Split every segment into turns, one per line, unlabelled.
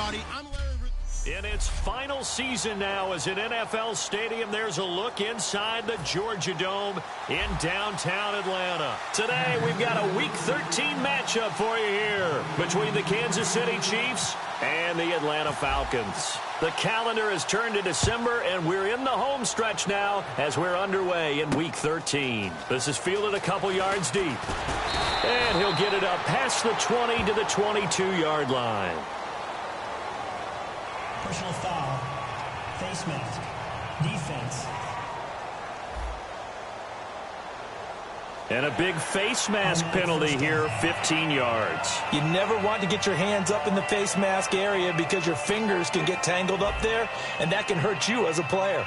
everybody.
In its final season now as an NFL stadium, there's a look inside the Georgia Dome in downtown Atlanta. Today, we've got a Week 13 matchup for you here between the Kansas City Chiefs and the Atlanta Falcons. The calendar has turned to December, and we're in the home stretch now as we're underway in Week 13. This is fielded a couple yards deep. And he'll get it up past the 20 to the 22-yard line.
Personal foul, face mask, defense.
And a big face mask penalty here, 15 yards.
You never want to get your hands up in the face mask area because your fingers can get tangled up there, and that can hurt you as a player.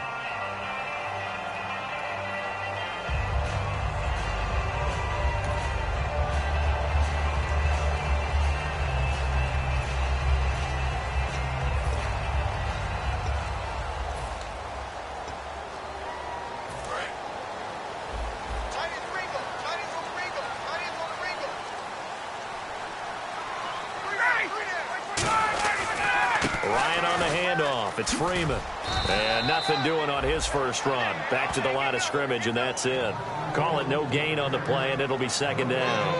It's Freeman. And nothing doing on his first run. Back to the line of scrimmage, and that's it. Call it no gain on the play, and it'll be second down.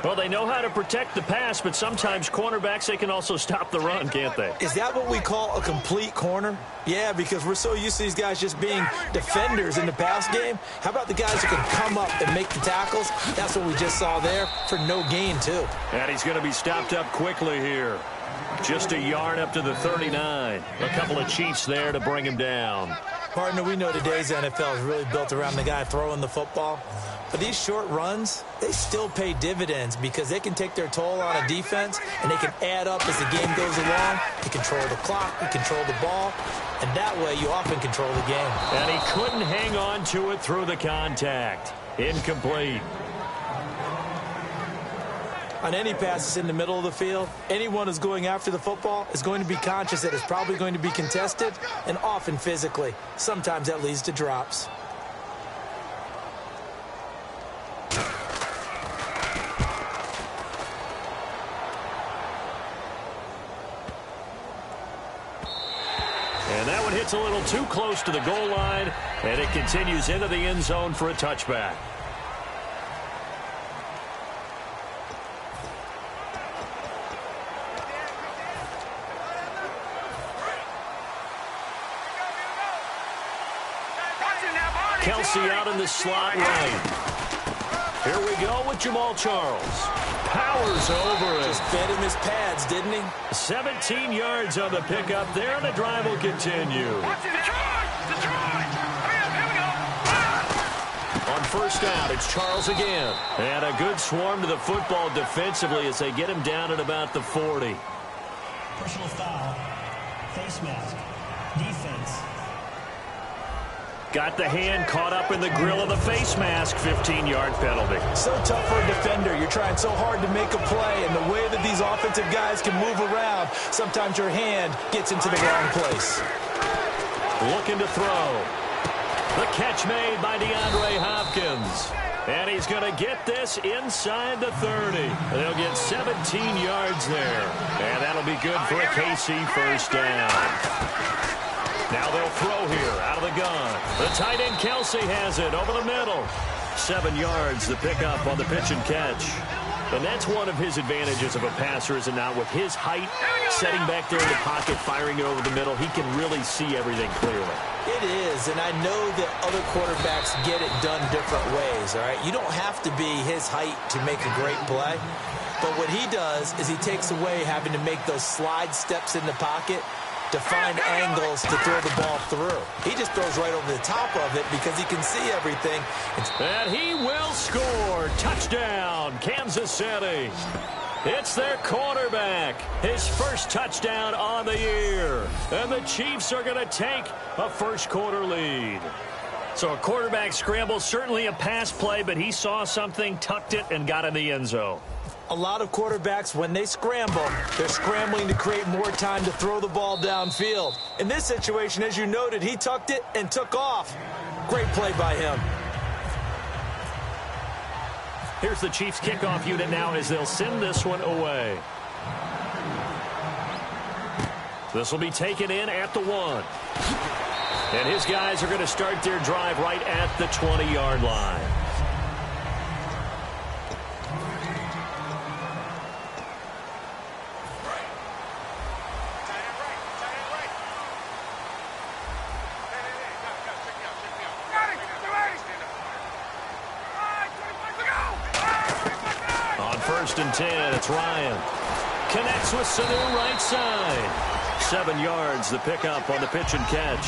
Well, they know how to protect the pass, but sometimes cornerbacks, they can also stop the run, can't they?
Is that what we call a complete corner? Yeah, because we're so used to these guys just being defenders in the pass game. How about the guys who can come up and make the tackles? That's what we just saw there for no gain, too.
And he's going to be stopped up quickly here. Just a yard up to the 39. A couple of Chiefs there to bring him down.
Partner, we know today's NFL is really built around the guy throwing the football. But these short runs, they still pay dividends because they can take their toll on a defense, and they can add up as the game goes along. You control the clock, you control the ball, and that way you often control the game.
And he couldn't hang on to it through the contact. Incomplete.
On any passes in the middle of the field, anyone who's going after the football is going to be conscious that it's probably going to be contested, and often physically. Sometimes that leads to drops.
And that one hits a little too close to the goal line, and it continues into the end zone for a touchback. Kelsey out in the slot lane. Here we go with Jamal Charles. Powers over it.
Just fed him his pads, didn't he?
17 yards on the pickup there, and the drive will continue. On first down, it's Charles again. And a good swarm to the football defensively as they get him down at about the 40.
Personal foul, face mask, defense.
Got the hand caught up in the grill of the face mask, 15-yard penalty.
So tough for a defender. You're trying so hard to make a play, and the way that these offensive guys can move around, sometimes your hand gets into the wrong place.
Looking to throw. The catch made by DeAndre Hopkins. And he's going to get this inside the 30. They'll get 17 yards there. And that'll be good for a KC first down. Now they'll throw here out of the gun. The tight end Kelsey has it over the middle. 7 yards the pickup on the pitch and catch. And that's one of his advantages of a passer, is it not? With his height, setting back there in the pocket, firing it over the middle, he can really see everything clearly.
It is, and I know that other quarterbacks get it done different ways, all right? You don't have to be his height to make a great play. But what he does is he takes away having to make those slide steps in the pocket to find angles to throw the ball through. He just throws right over the top of it because he can see everything.
And he will score. Touchdown, Kansas City. It's their quarterback. His first touchdown on the year. And the Chiefs are going to take a first-quarter lead. So a quarterback scramble, certainly a pass play, but he saw something, tucked it, and got in the end zone.
A lot of quarterbacks, when they scramble, they're scrambling to create more time to throw the ball downfield. In this situation, as you noted, he tucked it and took off. Great play by him.
Here's the Chiefs kickoff unit now as they'll send this one away. This will be taken in at the 1. And his guys are going to start their drive right at the 20-yard line. On 1st and 10, it's Ryan. Connects with Sanu right side. 7 yards, the pickup on the pitch and catch.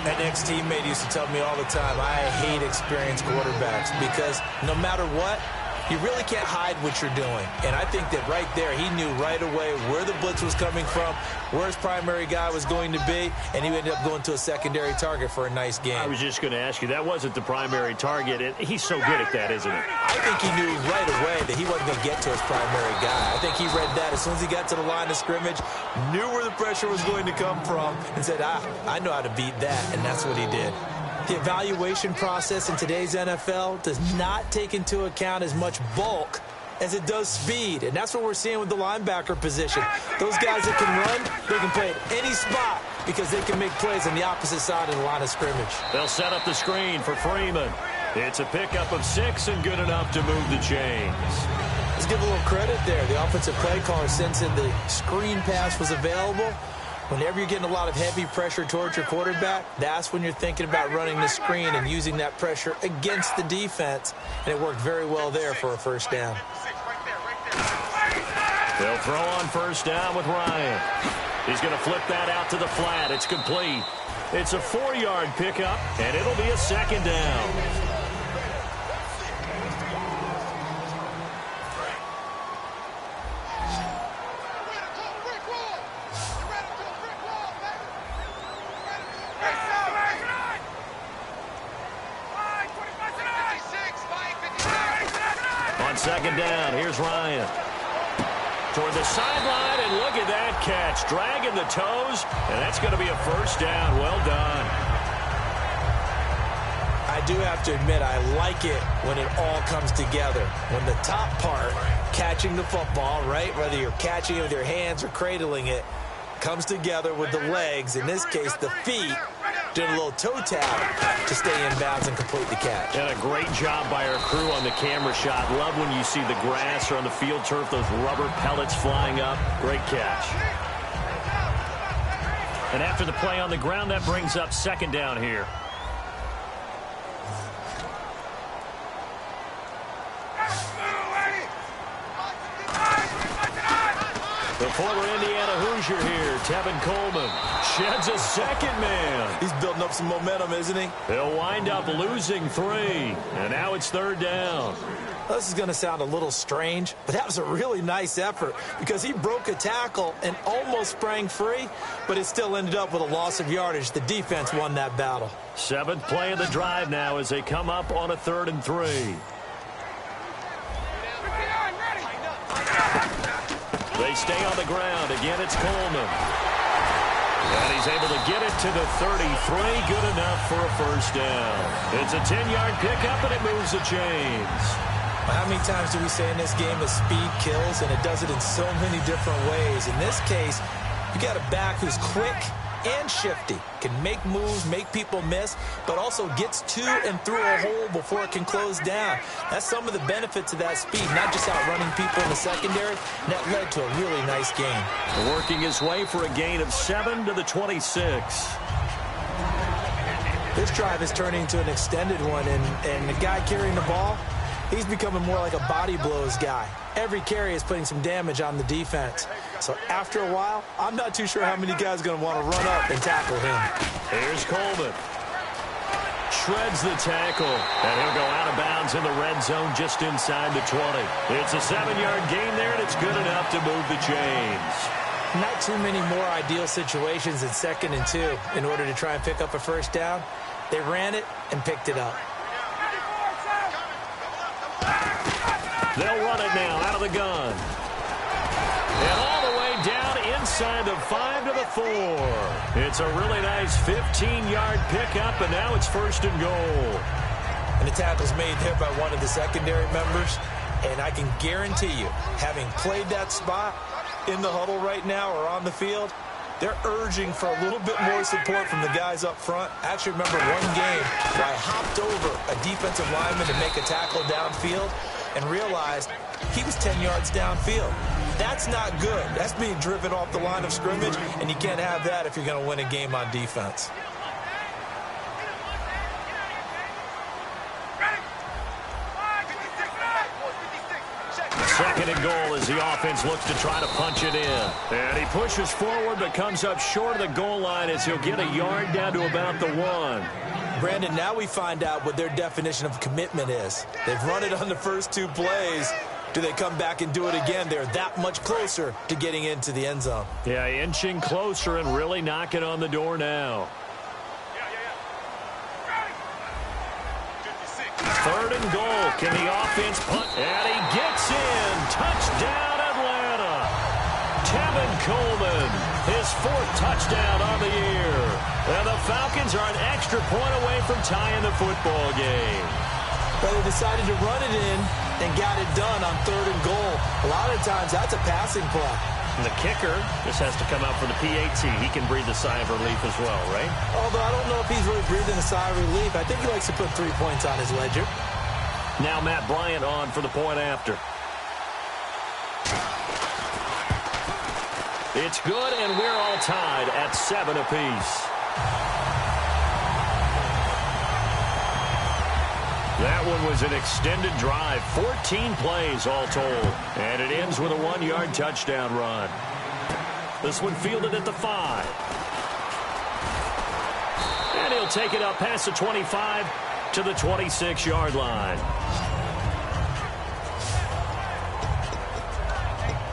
An ex-teammate used to tell me all the time, I hate experienced quarterbacks because no matter what, you really can't hide what you're doing. And I think that right there, he knew right away where the blitz was coming from, where his primary guy was going to be, and he ended up going to a secondary target for a nice game.
I was just going to ask you, that wasn't the primary target. He's so good at that, isn't he?
I think he knew right away that he wasn't going to get to his primary guy. I think he read that as soon as he got to the line of scrimmage, knew where the pressure was going to come from, and said, I know how to beat that, and that's what he did. The evaluation process in today's NFL does not take into account as much bulk as it does speed, and that's what we're seeing with the linebacker position. Those guys that can run, they can play at any spot because they can make plays on the opposite side of the line of scrimmage.
They'll set up the screen for Freeman. It's a pickup of 6 and good enough to move the chains.
Let's give a little credit there. The offensive play caller sensing the screen pass was available. Whenever you're getting a lot of heavy pressure towards your quarterback, that's when you're thinking about running the screen and using that pressure against the defense. And it worked very well there for a first down.
They'll throw on 1st down with Ryan. He's going to flip that out to the flat. It's complete. It's a 4-yard pickup, and it'll be a 2nd down. On 2nd down, here's Ryan. Toward the sideline, and look at that catch. Dragging the toes, and that's going to be a 1st down. Well done.
I do have to admit, I like it when it all comes together. When the top part, catching the football, right, whether you're catching it with your hands or cradling it, comes together with the legs, in this case the feet, doing a little toe tap to stay in bounds and complete the catch.
And a great job by our crew on the camera shot. Love when you see the grass or on the field turf, those rubber pellets flying up. Great catch. And after the play on the ground, that brings up 2nd down here. The former Indiana Hoosier here, Tevin Coleman, sheds a 2nd man.
He's building up some momentum, isn't he?
He'll wind up losing 3, and now it's 3rd down.
This is going to sound a little strange, but that was a really nice effort because he broke a tackle and almost sprang free, but it still ended up with a loss of yardage. The defense won that battle.
7th play of the drive now as they come up on a 3rd and 3. They stay on the ground. Again, it's Coleman. And he's able to get it to the 33. Good enough for a 1st down. It's a 10-yard pickup, and it moves the chains.
How many times do we say in this game that speed kills, and it does it in so many different ways? In this case, you got a back who's quick and shifty, can make moves, make people miss, but also gets to and through a hole before it can close down. That's some of the benefits of that speed, not just outrunning people in the secondary, and that led to a really nice game.
Working his way for a gain of 7 to the 26.
This drive is turning into an extended one, and the guy carrying the ball, he's becoming more like a body blows guy. Every carry is putting some damage on the defense. So after a while, I'm not too sure how many guys are going to want to run up and tackle him.
Here's Coleman. Shreds the tackle, and he'll go out of bounds in the red zone just inside the 20. It's a 7-yard gain there, and it's good enough to move the chains.
Not too many more ideal situations in 2nd and 2 in order to try and pick up a 1st down. They ran it and picked it up.
They'll run it now out of the gun. And all the way down inside the 5 to the 4. It's a really nice 15-yard pickup, and now it's 1st and goal.
And the tackle's made there by one of the secondary members. And I can guarantee you, having played that spot in the huddle right now or on the field, they're urging for a little bit more support from the guys up front. I actually remember one game where I hopped over a defensive lineman to make a tackle downfield and realized he was 10 yards downfield. That's not good. That's being driven off the line of scrimmage, and you can't have that if you're going to win a game on defense.
Second and goal as the offense looks to try to punch it in. And he pushes forward but comes up short of the goal line as he'll get a yard down to about the 1.
Brandon, now we find out what their definition of commitment is. They've run it on the first 2 plays. Do they come back and do it again? They're that much closer to getting into the end zone.
Yeah, inching closer and really knocking on the door now. Third and goal. Can the offense punt? And he gets in. Touchdown, Atlanta. Tevin Coleman, his 4th touchdown on the year. And the Falcons are an extra point away from tying the football game.
But they decided to run it in and got it done on 3rd and goal. A lot of times that's a passing play.
And the kicker just has to come out for the PAT. He can breathe a sigh of relief as well, right?
Although I don't know if he's really breathing a sigh of relief. I think he likes to put 3 points on his ledger.
Now Matt Bryant on for the point after. It's good, and we're all tied at 7 apiece. That one was an extended drive, 14 plays all told. And it ends with a 1-yard touchdown run. This one fielded at the 5. And he'll take it up past the 25 to the 26-yard line.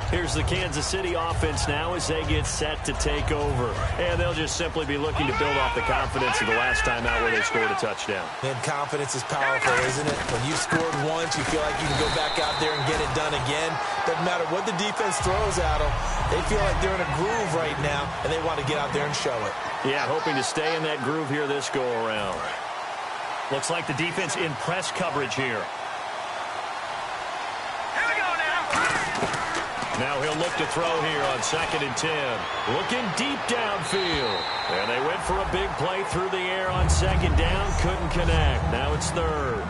Here's the Kansas City offense now as they get set to take over. And they'll just simply be looking to build off the confidence of the last time out where they scored a touchdown.
And confidence is powerful, isn't it? When you've scored once, you feel like you can go back out there and get it done again. Doesn't matter what the defense throws at them. They feel like they're in a groove right now, and they want to get out there and show it.
Yeah, hoping to stay in that groove here this go-around. Looks like the defense in press coverage here. Now he'll look to throw here on 2nd and 10. Looking deep downfield. And they went for a big play through the air on 2nd down. Couldn't connect. Now it's 3rd.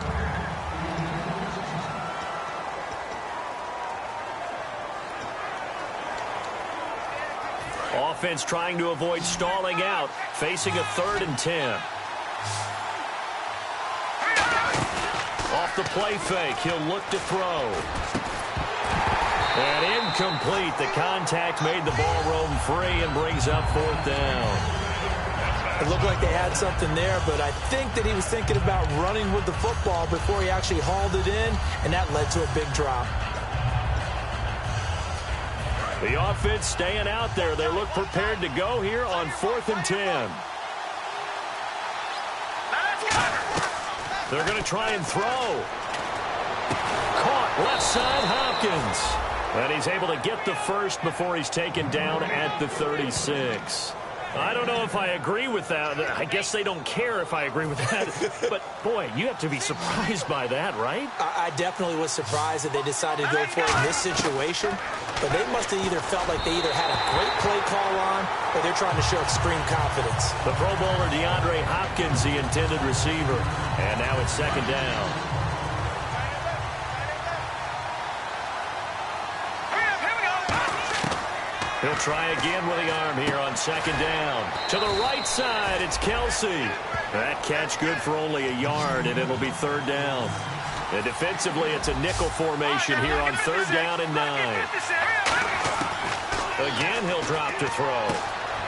Offense trying to avoid stalling out. Facing a 3rd and 10. Off the play fake. He'll look to throw. And incomplete. The contact made the ball roam free and brings up 4th down.
It looked like they had something there, but I think that he was thinking about running with the football before he actually hauled it in, and that led to a big drop.
The offense staying out there. They look prepared to go here on 4th and 10. They're going to try and throw. Caught left side Hopkins. And he's able to get the first before he's taken down at the 36. I don't know if I agree with that. I guess they don't care if I agree with that. But, boy, you have to be surprised by that, right?
I definitely was surprised that they decided to go for it in this situation. But they must have either felt like they either had a great play call on or they're trying to show extreme confidence.
The Pro Bowler DeAndre Hopkins, the intended receiver. And now it's 2nd down. He'll try again with the arm here on 2nd down. To the right side, it's Kelsey. That catch good for only a yard, and it'll be 3rd down. And defensively, it's a nickel formation here on 3rd down and 9. Again, he'll drop to throw.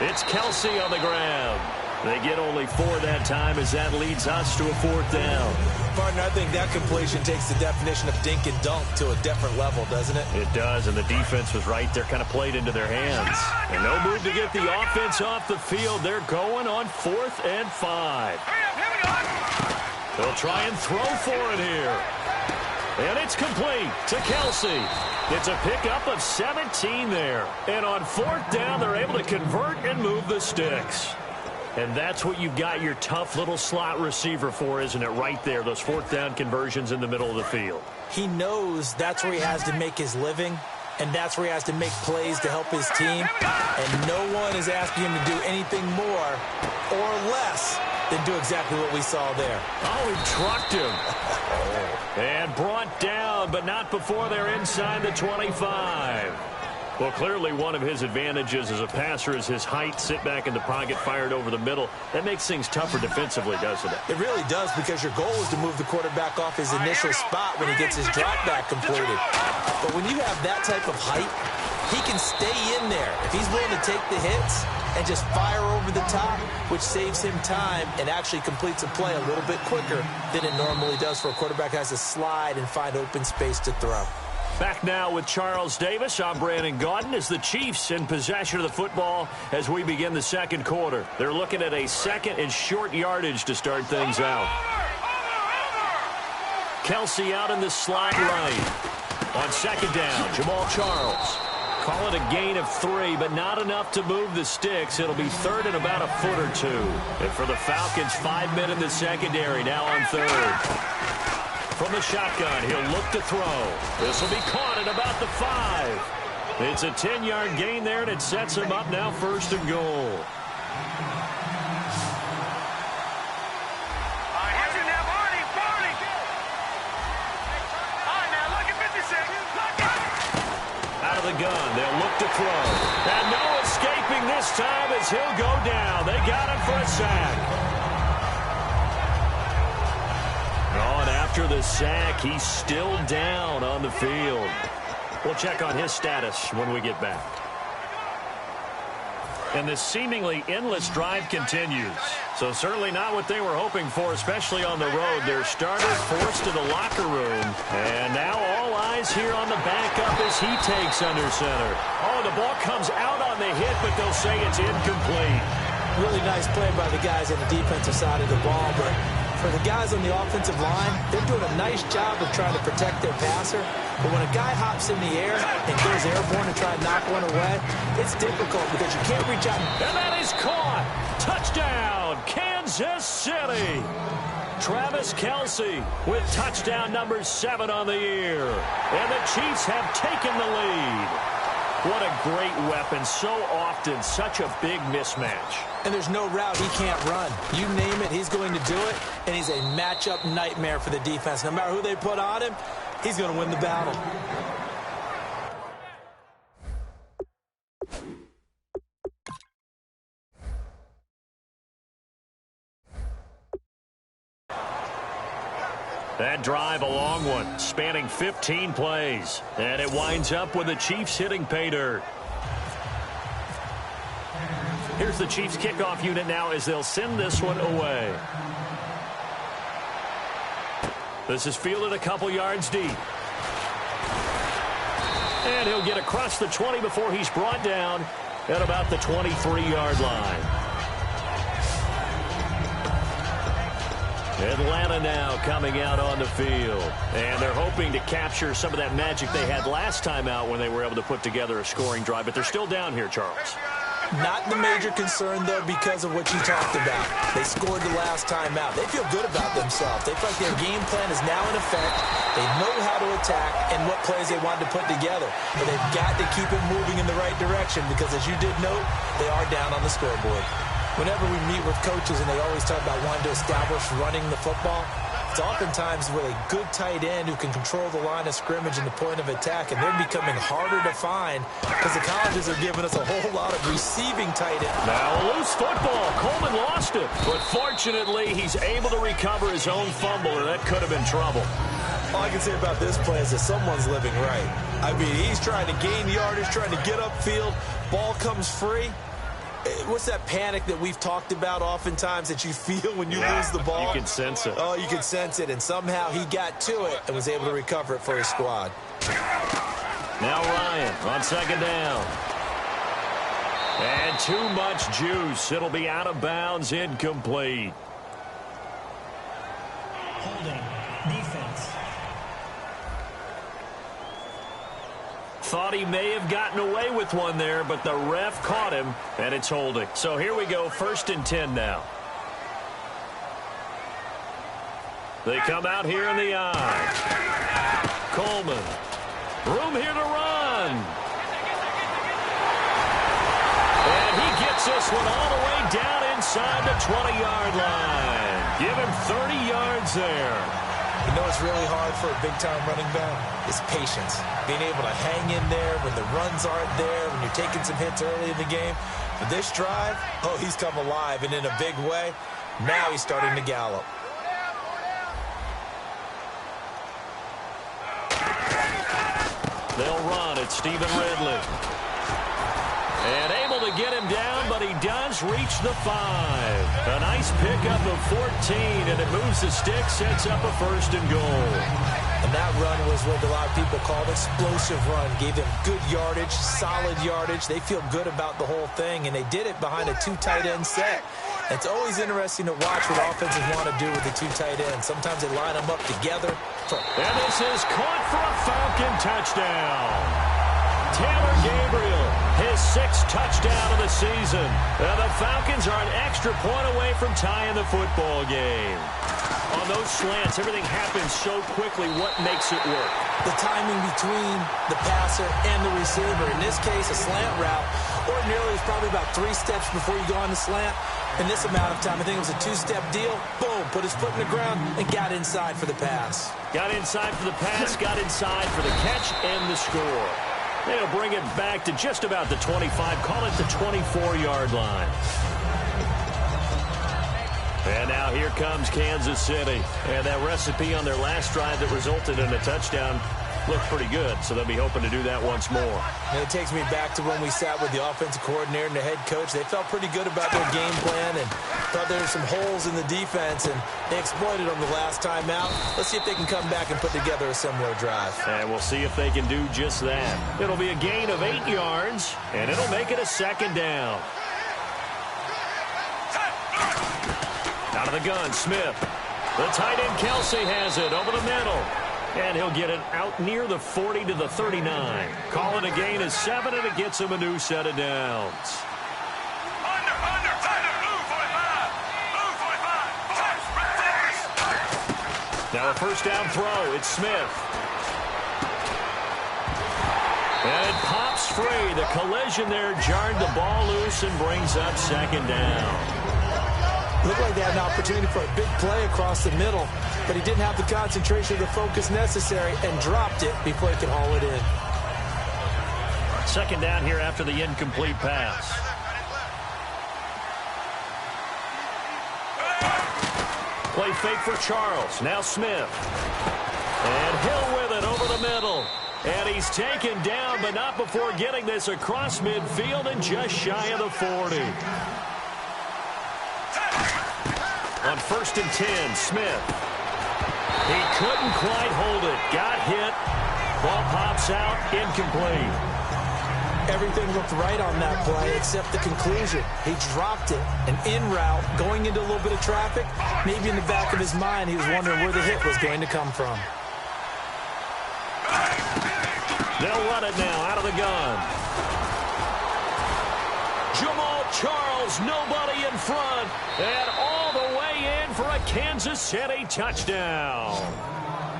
It's Kelsey on the ground. They get only 4 that time as that leads us to a 4th down.
Partner, I think that completion takes the definition of dink and dunk to a different level, doesn't it?
It does, and the defense was right there, kind of played into their hands. And no move to get the offense off the field. They're going on 4th and 5. They'll try and throw for it here. And it's complete to Kelsey. It's a pickup of 17 there. And on 4th down, they're able to convert and move the sticks. And that's what you've got your tough little slot receiver for, isn't it? Right there, those 4th down conversions in the middle of the field.
He knows that's where he has to make his living, and that's where he has to make plays to help his team, and no one is asking him to do anything more or less than do exactly what we saw there.
Oh, he trucked him. And brought down, but not before they're inside the 25. Well, clearly one of his advantages as a passer is his height. Sit back in the pocket, fired over the middle. That makes things tougher defensively, doesn't it?
It really does, because your goal is to move the quarterback off his initial spot when he gets his drop back completed. But when you have that type of height, he can stay in there. If he's willing to take the hits and just fire over the top, which saves him time and actually completes a play a little bit quicker than it normally does for a quarterback who has to slide and find open space to throw.
Back now with Charles Davis. I'm Brandon Gaudin as the Chiefs in possession of the football as we begin the second quarter. They're looking at a second and short yardage to start things out. Kelsey out in the slot right. On second down, Jamal Charles. Call it a gain of 3, but not enough to move the sticks. It'll be third and about a foot or 2. And for the Falcons, 5 men in the secondary, now on third. From the shotgun, he'll look to throw. This will be caught at about the 5. It's a 10-yard gain there, and it sets him up now first and goal. Out of the gun, they'll look to throw. And no escaping this time as he'll go down. They got him for a sack. Oh, and after the sack, he's still down on the field. We'll check on his status when we get back. And this seemingly endless drive continues. So certainly not what they were hoping for, especially on the road. Their starter forced to the locker room. And now all eyes here on the backup as he takes under center. Oh, the ball comes out on the hit, but they'll say it's incomplete.
Really nice play by the guys on the defensive side of the ball, but for the guys on the offensive line, they're doing a nice job of trying to protect their passer. But when a guy hops in the air and goes airborne to try and knock one away, it's difficult because you can't reach out.
And that is caught. Touchdown, Kansas City. Travis Kelce with touchdown number 7 on the year. And the Chiefs have taken the lead. What a great weapon. So often, such a big mismatch.
And there's no route he can't run. You name it, he's going to do it. And he's a matchup nightmare for the defense. No matter who they put on him, he's going to win the battle.
That drive, a long one, spanning 15 plays. And it winds up with the Chiefs hitting pay dirt. Here's the Chiefs kickoff unit now as they'll send this one away. This is fielded a couple yards deep. And he'll get across the 20 before he's brought down at about the 23-yard line. Atlanta now coming out on the field. And they're hoping to capture some of that magic they had last time out when they were able to put together a scoring drive. But they're still down here, Charles.
Not the major concern, though, because of what you talked about. They scored the last time out. They feel good about themselves. They feel like their game plan is now in effect. They know how to attack and what plays they want to put together. But they've got to keep it moving in the right direction because, as you did note, they are down on the scoreboard. Whenever we meet with coaches and they always talk about wanting to establish running the football, it's oftentimes with a good tight end who can control the line of scrimmage and the point of attack, and they're becoming harder to find because the colleges are giving us a whole lot of receiving tight ends.
Now a loose football. Coleman lost it, but fortunately he's able to recover his own fumble, or that could have been trouble.
All I can say about this play is that someone's living right. I mean, he's trying to gain yardage, trying to get upfield. Ball comes free. What's that panic that we've talked about oftentimes that you feel when you lose the ball?
You can sense it.
Oh, you can sense it. And somehow he got to it and was able to recover it for his squad.
Now Ryan on second down. And too much juice. It'll be out of bounds, incomplete.
Holding. Defense.
Thought he may have gotten away with one there, but the ref caught him, and it's holding. So here we go, 1st and 10 now. They come out here in the I. Coleman Room here to run. And he gets this one all the way down inside the 20-yard line. Give him 30 yards there.
You know what's really hard for a big-time running back? Is patience. Being able to hang in there when the runs aren't there, when you're taking some hits early in the game. For this drive, oh, he's come alive and in a big way. Now he's starting to gallop.
They'll run at Stephen Ridley. And able to get him down, but he does reach the 5. A nice pickup of 14, and it moves the stick, sets up a 1st and goal.
And that run was what a lot of people call an explosive run. Gave them good yardage, solid yardage. They feel good about the whole thing, and they did it behind a 2 tight end set. It's always interesting to watch what offenses want to do with the 2 tight ends. Sometimes they line them up together.
And this is caught for a Falcon touchdown. Taylor Gabriel, his 6th touchdown of the season. And the Falcons are an extra point away from tying the football game. On those slants, everything happens so quickly. What makes it work?
The timing between the passer and the receiver. In this case, a slant route ordinarily is probably about 3 steps before you go on the slant. In this amount of time, I think it was a 2-step deal. Boom, put his foot in the ground and got inside for the pass.
Got inside for the pass, got inside for the catch and the score. They'll bring it back to just about the 25, call it the 24-yard line. And now here comes Kansas City. And that recipe on their last drive that resulted in a touchdown looked pretty good, so they'll be hoping to do that once more.
And it takes me back to when we sat with the offensive coordinator and the head coach. They felt pretty good about their game plan and thought there were some holes in the defense, and they exploited them the last time out. Let's see if they can come back and put together a similar drive.
And we'll see if they can do just that. It'll be a gain of 8 yards, and it'll make it a 2nd down. Out of the gun, Smith. The tight end, Kelsey, has it over the middle. And he'll get it out near the 40 to the 39. Call it a gain of 7, and it gets him a new set of downs. Now a 1st down throw. It's Smith. And it pops free. The collision there jarred the ball loose and brings up 2nd down.
Looked like they had an opportunity for a big play across the middle, but he didn't have the concentration or the focus necessary and dropped it before he could haul it in.
2nd down here after the incomplete pass. Play fake for Charles. Now Smith. And Hill with it over the middle. And he's taken down, but not before getting this across midfield and just shy of the 40. On 1st and 10, Smith. He couldn't quite hold it. Got hit. Ball pops out. Incomplete.
Everything looked right on that play except the conclusion. He dropped it. And en route, going into a little bit of traffic, maybe in the back of his mind, he was wondering where the hit was going to come from.
They'll run it now out of the gun. Jamal Charles, nobody in front. And all the way in for a Kansas City touchdown.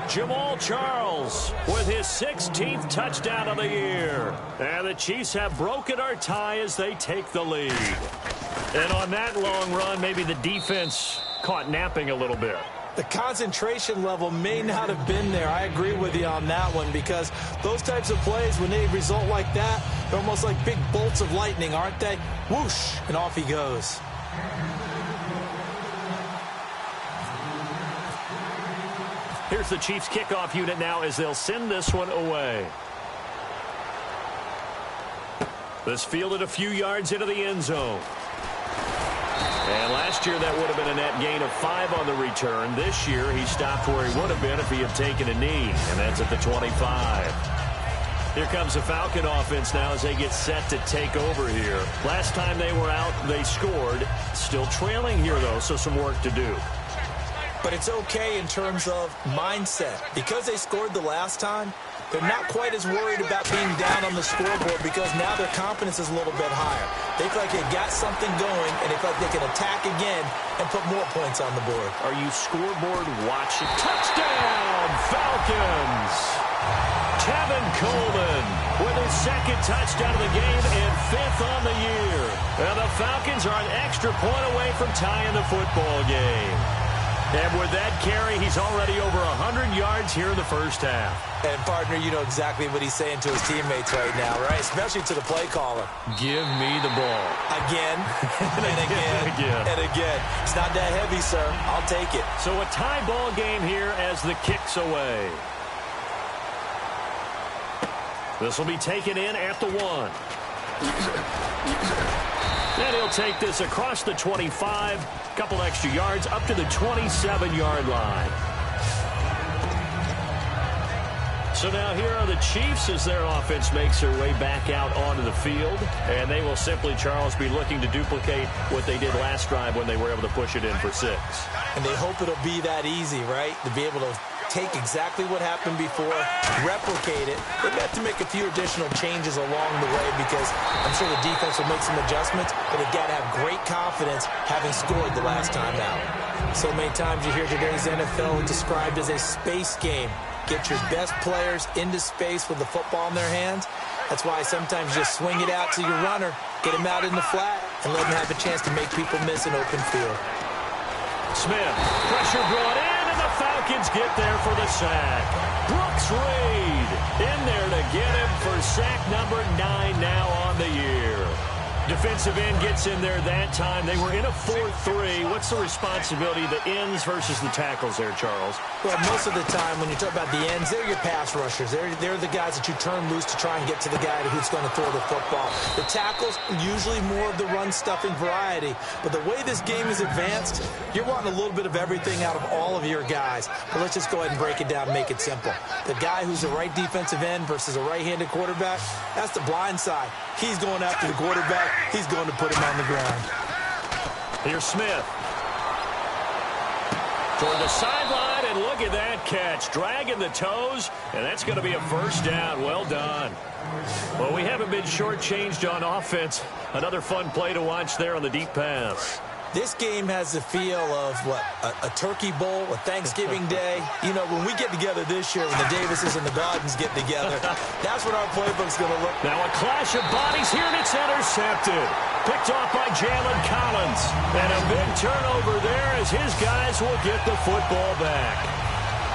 Jamal Charles with his 16th touchdown of the year. And the Chiefs have broken our tie as they take the lead. And on that long run, maybe the defense caught napping a little bit.
The concentration level may not have been there. I agree with you on that one, because those types of plays, when they result like that, they're almost like big bolts of lightning, aren't they? Whoosh, and off he goes.
Here's the Chiefs kickoff unit now as they'll send this one away. This fielded a few yards into the end zone. And last year that would have been a net gain of 5 on the return. This year he stopped where he would have been if he had taken a knee, and that's at the 25. Here comes the Falcon offense now as they get set to take over here. Last time they were out, they scored. Still trailing here, though, so some work to do.
But it's okay in terms of mindset. Because they scored the last time, they're not quite as worried about being down on the scoreboard, because now their confidence is a little bit higher. They feel like they got something going, and they feel like they can attack again and put more points on the board.
Are you scoreboard watching? Touchdown, Falcons! Tevin Coleman with his second touchdown of the game and 5th on the year. And the Falcons are an extra point away from tying the football game. And with that carry, he's already over 100 yards here in the first half.
And, partner, you know exactly what he's saying to his teammates right now, right? Especially to the play caller.
Give me the ball.
Again, and again, and again. It's not that heavy, sir. I'll take it.
So a tie ball game here as the kick's away. This will be taken in at the 1. And he'll take this across the 25, a couple extra yards up to the 27-yard line. So now here are the Chiefs as their offense makes their way back out onto the field. And they will simply, Charles, be looking to duplicate what they did last drive when they were able to push it in for 6.
And they hope it'll be that easy, right? To be able to take exactly what happened before, replicate it. They have to make a few additional changes along the way because I'm sure the defense will make some adjustments, but they've got to have great confidence having scored the last time out. So many times you hear today's NFL described as a space game. Get your best players into space with the football in their hands. That's why sometimes you just swing it out to your runner, get him out in the flat, and let him have a chance to make people miss an open field.
Smith, pressure brought in. The Falcons get there for the sack. Brooks Reed in there to get him for sack number 9 now on the year. Defensive end gets in there that time. They were in a 4-3. What's the responsibility, the ends versus the tackles there, Charles?
Well, most of the time when you talk about the ends, they're your pass rushers. They're the guys that you turn loose to try and get to the guy who's going to throw the football. The tackles, usually more of the run-stuffing variety. But the way this game is advanced, you're wanting a little bit of everything out of all of your guys. But let's just go ahead and break it down and make it simple. The guy who's a right defensive end versus a right-handed quarterback, that's the blind side. He's going after the quarterback. He's going to put him on the ground.
Here's Smith. Toward the sideline, and look at that catch. Dragging the toes, and that's going to be a first down. Well done. Well, we haven't been shortchanged on offense. Another fun play to watch there on the deep pass.
This game has the feel of, what, a turkey bowl, a Thanksgiving day. You know, when we get together this year, when the Davises and the Gardens get together, that's what our playbook's going to look like.
Now a clash of bodies here, and it's intercepted. Picked off by Jalen Collins. And a big turnover there as his guys will get the football back.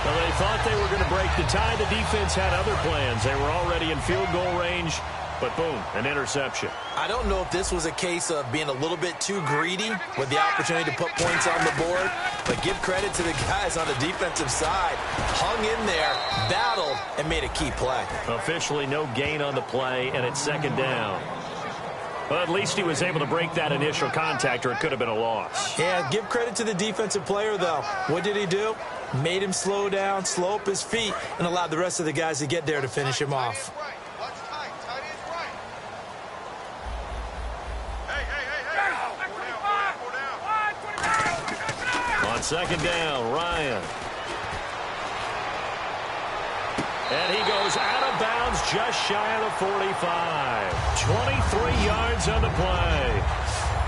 Well, they thought they were going to break the tie. The defense had other plans. They were already in field goal range. But boom, an interception.
I don't know if this was a case of being a little bit too greedy with the opportunity to put points on the board, but give credit to the guys on the defensive side. Hung in there, battled, and made a key play.
Officially no gain on the play, and it's second down. But at least he was able to break that initial contact, or it could have been a loss.
Yeah, give credit to the defensive player, though. What did he do? Made him slow down, slow up his feet, and allowed the rest of the guys to get there to finish him off.
On second down, Ryan. And he goes out of bounds just shy of the 45. 23 yards on the play.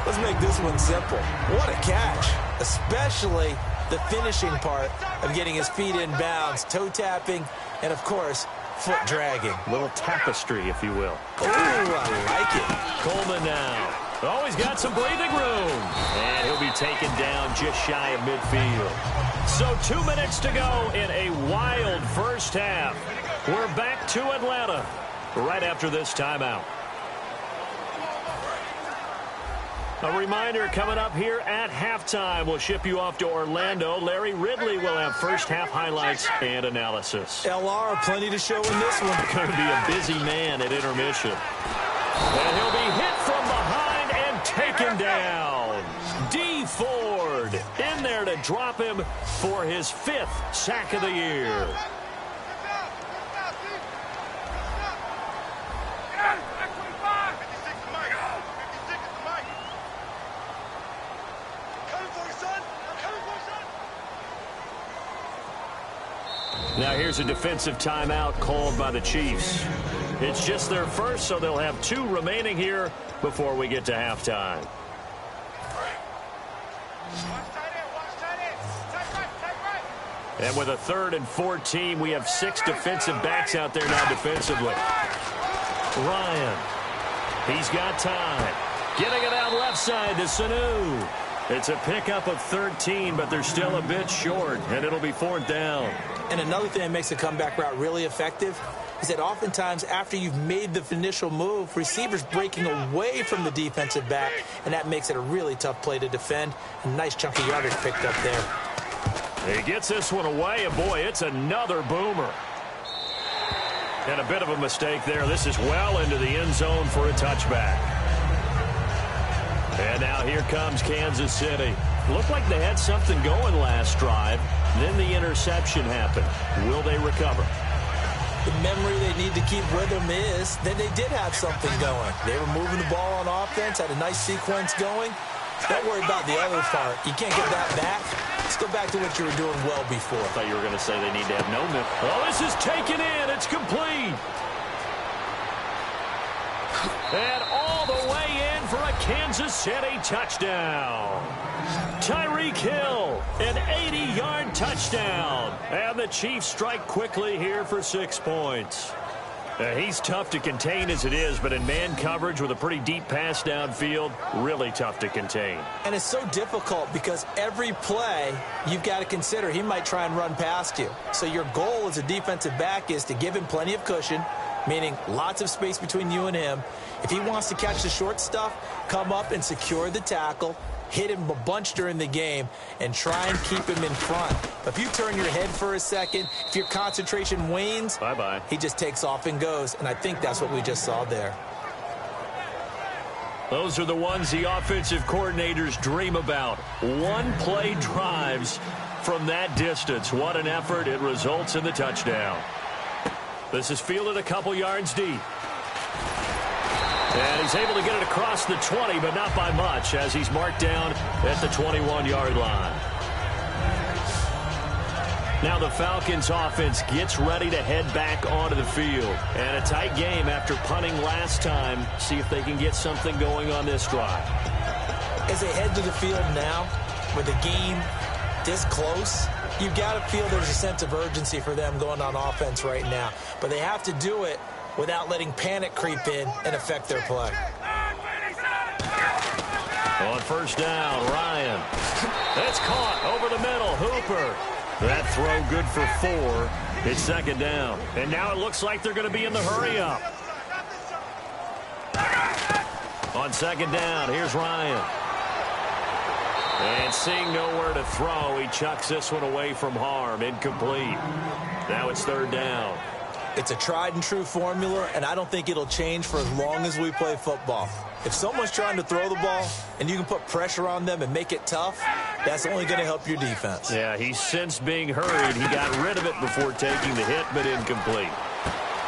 Let's make this one simple. What a catch, especially the finishing part of getting his feet in bounds, toe tapping, and, of course, foot dragging.
A little tapestry, if you will.
Ooh, I like it.
Coleman now. Oh, he's got some breathing room. And he'll be taken down just shy of midfield. So 2 minutes to go in a wild first half. We're back to Atlanta right after this timeout. A reminder coming up here at halftime. We'll ship you off to Orlando. Larry Ridley will have first half highlights and analysis.
LR, plenty to show in this one.
Going to be a busy man at intermission. And he'll be hit from behind and taken down. D. Ford in there to drop him for his 5th sack of the year. Now here's a defensive timeout called by the Chiefs. It's just their first, so they'll have 2 remaining here before we get to halftime. And with a 3rd and 14, we have 6 defensive backs out there now defensively. Ryan. He's got time. Getting it out left side to Sanu. It's a pickup of 13, but they're still a bit short, and it'll be 4th down.
And another thing that makes a comeback route really effective is that oftentimes after you've made the initial move, receivers breaking away from the defensive back, and that makes it a really tough play to defend. A nice chunk of yardage picked up there.
He gets this one away, and boy, it's another boomer. And a bit of a mistake there. This is well into the end zone for a touchback. And now here comes Kansas City. Looked like they had something going last drive. Then the interception happened. Will they recover?
The memory they need to keep with them is that they did have something going. They were moving the ball on offense, had a nice sequence going. Don't worry about the other part. You can't get that back. Let's go back to what you were doing well before.
I thought you were going to say they need to have no miss. Oh, this is taken in. It's complete. And all the way in for a Kansas City touchdown. Tyreek Hill, an 80-yard touchdown. And the Chiefs strike quickly here for 6 points. He's tough to contain as it is, but in man coverage with a pretty deep pass downfield, really tough to contain.
And it's so difficult because every play you've got to consider he might try and run past you. So your goal as a defensive back is to give him plenty of cushion, meaning lots of space between you and him. If he wants to catch the short stuff, come up and secure the tackle, hit him a bunch during the game, and try and keep him in front. But if you turn your head for a second, if your concentration wanes,
bye-bye.
He just takes off and goes, and I think that's what we just saw there.
Those are the ones the offensive coordinators dream about. One-play drives from that distance. What an effort. It results in the touchdown. This is fielded a couple yards deep. And he's able to get it across the 20, but not by much, as he's marked down at the 21-yard line. Now the Falcons offense gets ready to head back onto the field. And a tight game after punting last time. See if they can get something going on this drive.
As they head to the field now, with the game this close, you've got to feel there's a sense of urgency for them going on offense right now. But they have to do it without letting panic creep in and affect their play.
On 1st down, Ryan. It's caught over the middle. Hooper. That throw good for 4. It's 2nd down. And now it looks like they're going to be in the hurry-up. On 2nd down, here's Ryan. And seeing nowhere to throw, he chucks this one away from harm. Incomplete. Now it's 3rd down.
It's a tried-and-true formula, and I don't think it'll change for as long as we play football. If someone's trying to throw the ball and you can put pressure on them and make it tough, that's only going to help your defense.
Yeah, he's since being hurried. He got rid of it before taking the hit, but incomplete.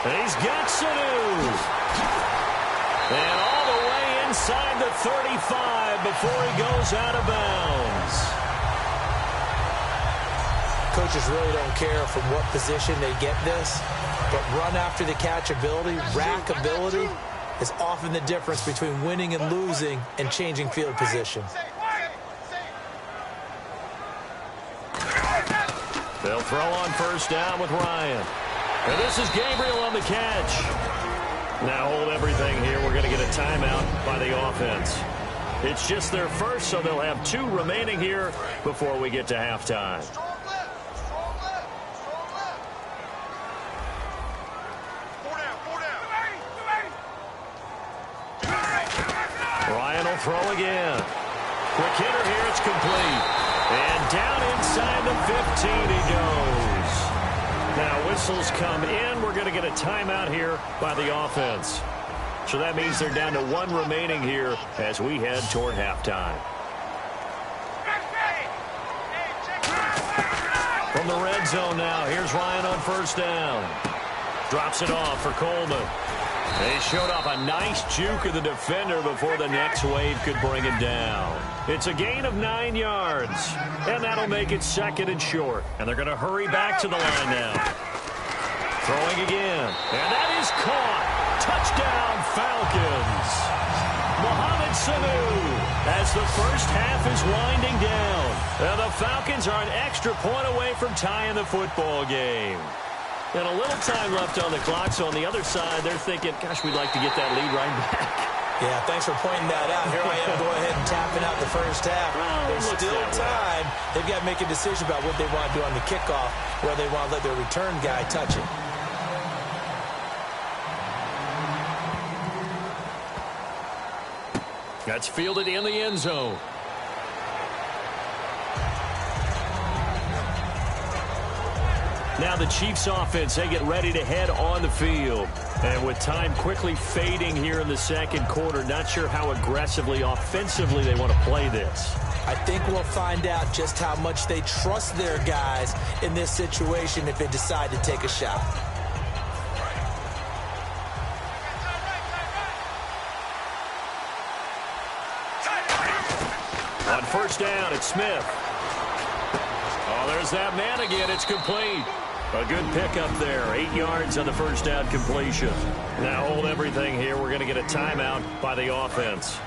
And he's got Sanu. And all the way inside the 35 before he goes out of bounds.
Coaches really don't care from what position they get this, but run after the catch ability, rack ability, is often the difference between winning and losing and changing field position.
They'll throw on 1st down with Ryan. And this is Gabriel on the catch. Now hold everything here. We're going to get a timeout by the offense. It's just their first, so they'll have 2 remaining here before we get to halftime. Ryan will throw again. Quick hitter here. It's complete. And down inside the 15 he goes. Now whistles come in. We're going to get a timeout here by the offense. So that means they're down to 1 remaining here as we head toward halftime. From the red zone now, here's Ryan on 1st down. Drops it off for Coleman. They showed off a nice juke of the defender before the next wave could bring him down. It's a gain of 9 yards, and that'll make it 2nd and short. And they're going to hurry back to the line now. Throwing again, and that is caught. Touchdown, Falcons. Mohamed Sanu. as the first half is winding down. And the Falcons are an extra point away from tying the football game. And a little time left on the clock, so on the other side, they're thinking, gosh, we'd like to get that lead right back.
Yeah, thanks for pointing that out. Here I am going ahead and tapping out the first half. There's still time. They've got to make a decision about what they want to do on the kickoff, where they want to let their return guy touch it.
That's fielded in the end zone. Now the Chiefs offense, they get ready to head on the field. And with time quickly fading here in the second quarter, not sure how aggressively, offensively they want to play this.
I think we'll find out just how much they trust their guys in this situation if they decide to take a shot.
On first down, it's Smith. Oh, there's that man again. It's complete. A good pickup there. 8 yards on the first down completion. Now hold everything here. We're going to get a timeout by the offense.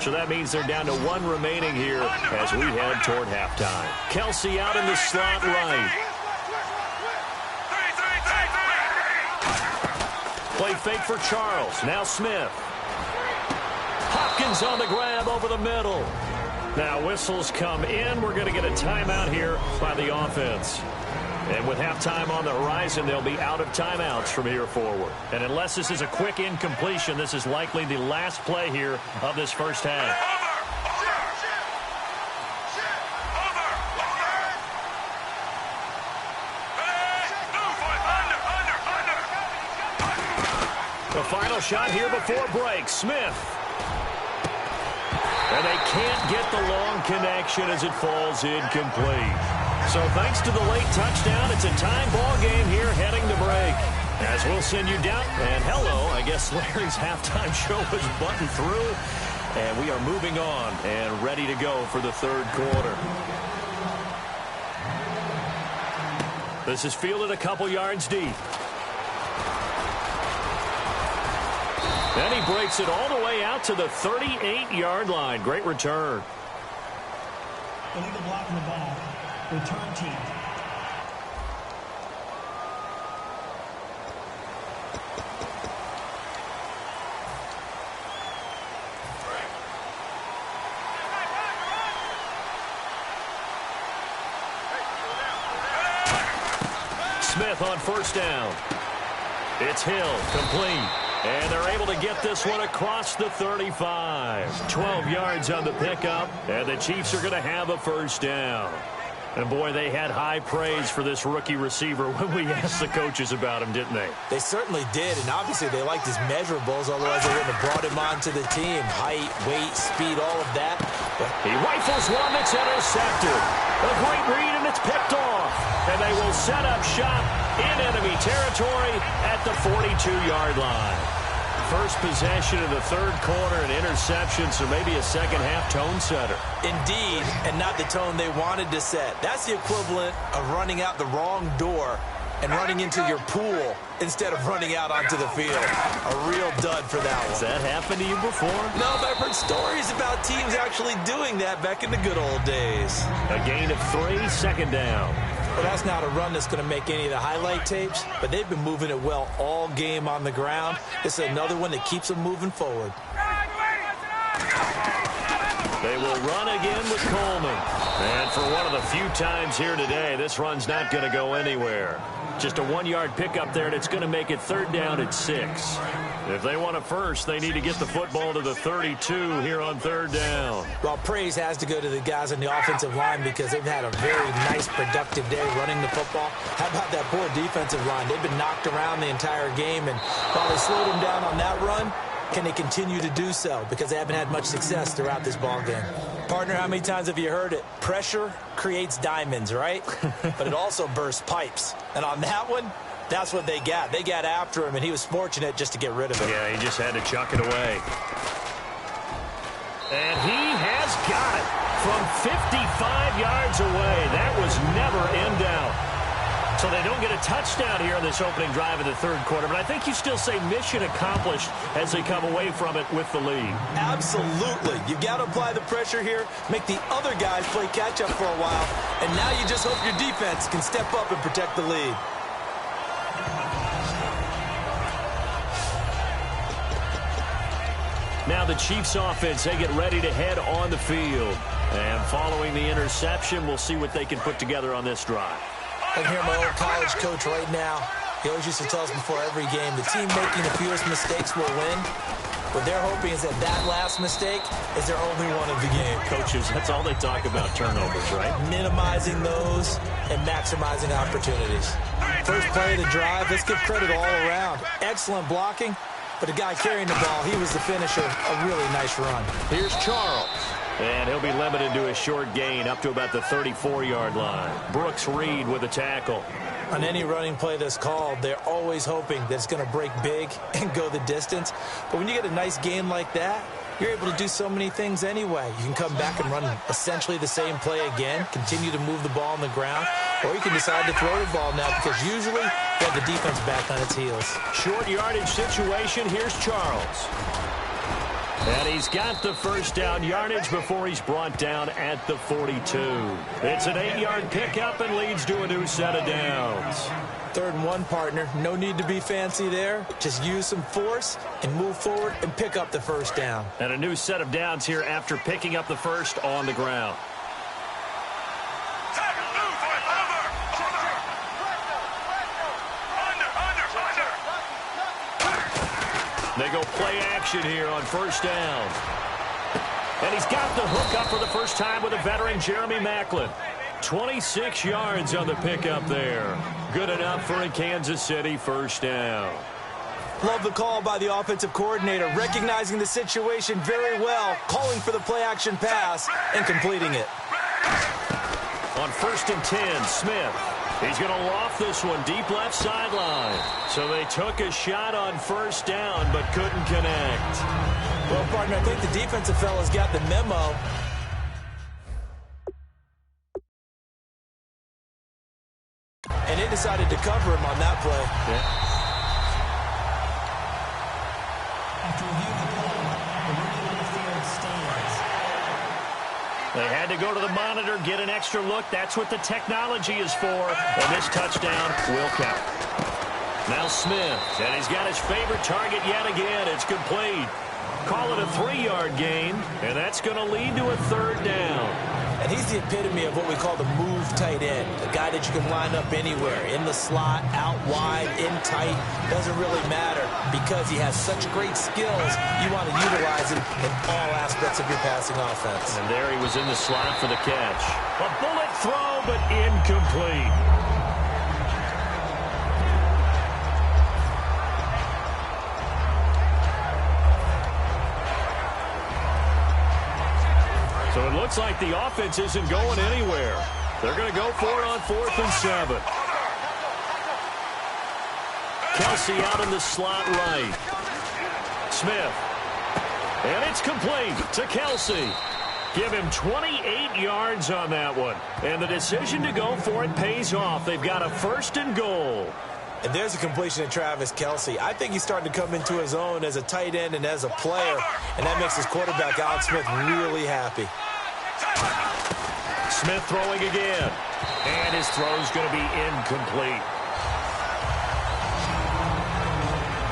So that means they're down to 1 remaining here as we head toward halftime. Kelsey out in the slot right. Play fake for Charles. Now Smith. Hopkins on the grab over the middle. Now whistles come in. We're going to get a timeout here by the offense. And with halftime on the horizon, they'll be out of timeouts from here forward. And unless this is a quick incompletion, this is likely the last play here of this first half. The final shot here before break. Smith. And they can't get the long connection as it falls incomplete. So thanks to the late touchdown, it's a time ball game here heading to break. As we'll send you down. And hello, I guess Larry's halftime show was buttoned through. And we are moving on and ready to go for the third quarter. This is fielded a couple yards deep. Then he breaks it all the way out to the 38-yard line. Great return.
Illegal block in the ball. Return team.
Smith on first down. It's Hill, complete. And they're able to get this one across the 35. 12 yards on the pickup, and the Chiefs are going to have a first down. And, boy, they had high praise for this rookie receiver when we asked the coaches about him, didn't they?
They certainly did, and obviously they liked his measurables, otherwise they wouldn't have brought him onto the team. Height, weight, speed, all of that. But
he rifles one that's intercepted. A great read, and it's picked off. And they will set up shop in enemy territory at the 42-yard line. First possession of the third quarter, an interception, so maybe a second-half tone setter.
Indeed, and not the tone they wanted to set. That's the equivalent of running out the wrong door and running into your pool instead of running out onto the field. A real dud for that one.
Has that happened to you before?
No, but I've heard stories about teams actually doing that back in the good old days.
A gain of 3, second down.
Well, that's not a run that's going to make any of the highlight tapes, but they've been moving it well all game on the ground. This is another one that keeps them moving forward.
They will run again with Coleman. And for one of the few times here today, this run's not going to go anywhere. Just a 1-yard pickup there, and it's going to make it third down at 6. If they want a first, they need to get the football to the 32 here on third down.
Well, praise has to go to the guys on the offensive line because they've had a very nice, productive day running the football. How about that poor defensive line? They've been knocked around the entire game, and while they slowed them down on that run, can they continue to do so? Because they haven't had much success throughout this ball game. Partner, how many times have you heard it? Pressure creates diamonds, right? But it also bursts pipes. And on that one, that's what they got. They got after him, and he was fortunate just to get rid of it.
Yeah, he just had to chuck it away. And he has got it from 55 yards away. That was never in doubt. So they don't get a touchdown here in this opening drive of the third quarter, but I think you still say mission accomplished as they come away from it with the lead.
Absolutely. You've got to apply the pressure here, make the other guys play catch-up for a while, and now you just hope your defense can step up and protect the lead.
Now the Chiefs offense, they get ready to head on the field. And following the interception, we'll see what they can put together on this drive.
I can hear my old college coach right now. He always used to tell us before every game, the team making the fewest mistakes will win. What they're hoping is that that last mistake is their only one of the game.
Coaches, that's all they talk about, turnovers, right?
Minimizing those and maximizing opportunities. First play of the drive, let's give credit all around. Excellent blocking, but the guy carrying the ball, he was the finisher. A really nice run.
Here's Charles. And he'll be limited to a short gain up to about the 34-yard line. Brooks Reed with a tackle.
On any running play that's called, they're always hoping that it's going to break big and go the distance. But when you get a nice gain like that, you're able to do so many things anyway. You can come back and run essentially the same play again, continue to move the ball on the ground, or you can decide to throw the ball now because usually you have the defense back on its heels.
Short yardage situation. Here's Charles. And he's got the first down yardage before he's brought down at the 42. It's an 8-yard pickup and leads to a new set of downs.
3rd and 1, partner. No need to be fancy there. Just use some force and move forward and pick up the first down.
And a new set of downs here after picking up the first on the ground. They go play action here on first down. And he's got the hook up for the first time with a veteran, Jeremy Maclin. 26 yards on the pickup there. Good enough for a Kansas City first down.
Love the call by the offensive coordinator, recognizing the situation very well, calling for the play action pass and completing it.
On 1st and 10, Smith. He's going to loft this one deep left sideline. So they took a shot on first down but couldn't connect.
Well, partner, I think the defensive fella's got the memo. And they decided to cover him on that play.
Yeah.
After reviewing the play, the ruling on the field stands.
They had to go to the monitor, get an extra look. That's what the technology is for. And this touchdown will count. Now Smith, and he's got his favorite target yet again. It's complete. Call it a 3-yard gain, and that's going to lead to a 3rd down.
And he's the epitome of what we call the move tight end, a guy that you can line up anywhere, in the slot, out wide, in tight, doesn't really matter because he has such great skills. You want to utilize him in all aspects of your passing offense.
And there he was in the slot for the catch. A bullet throw, but incomplete. So it looks like the offense isn't going anywhere. They're going to go for it on 4th and 7. Kelsey out in the slot right. Smith. And it's complete to Kelsey. Give him 28 yards on that one. And the decision to go for it pays off. They've got a 1st and goal.
And there's a completion to Travis Kelsey. I think he's starting to come into his own as a tight end and as a player. And that makes his quarterback, Alex Smith, really happy.
Smith throwing again. And his throw's going to be incomplete.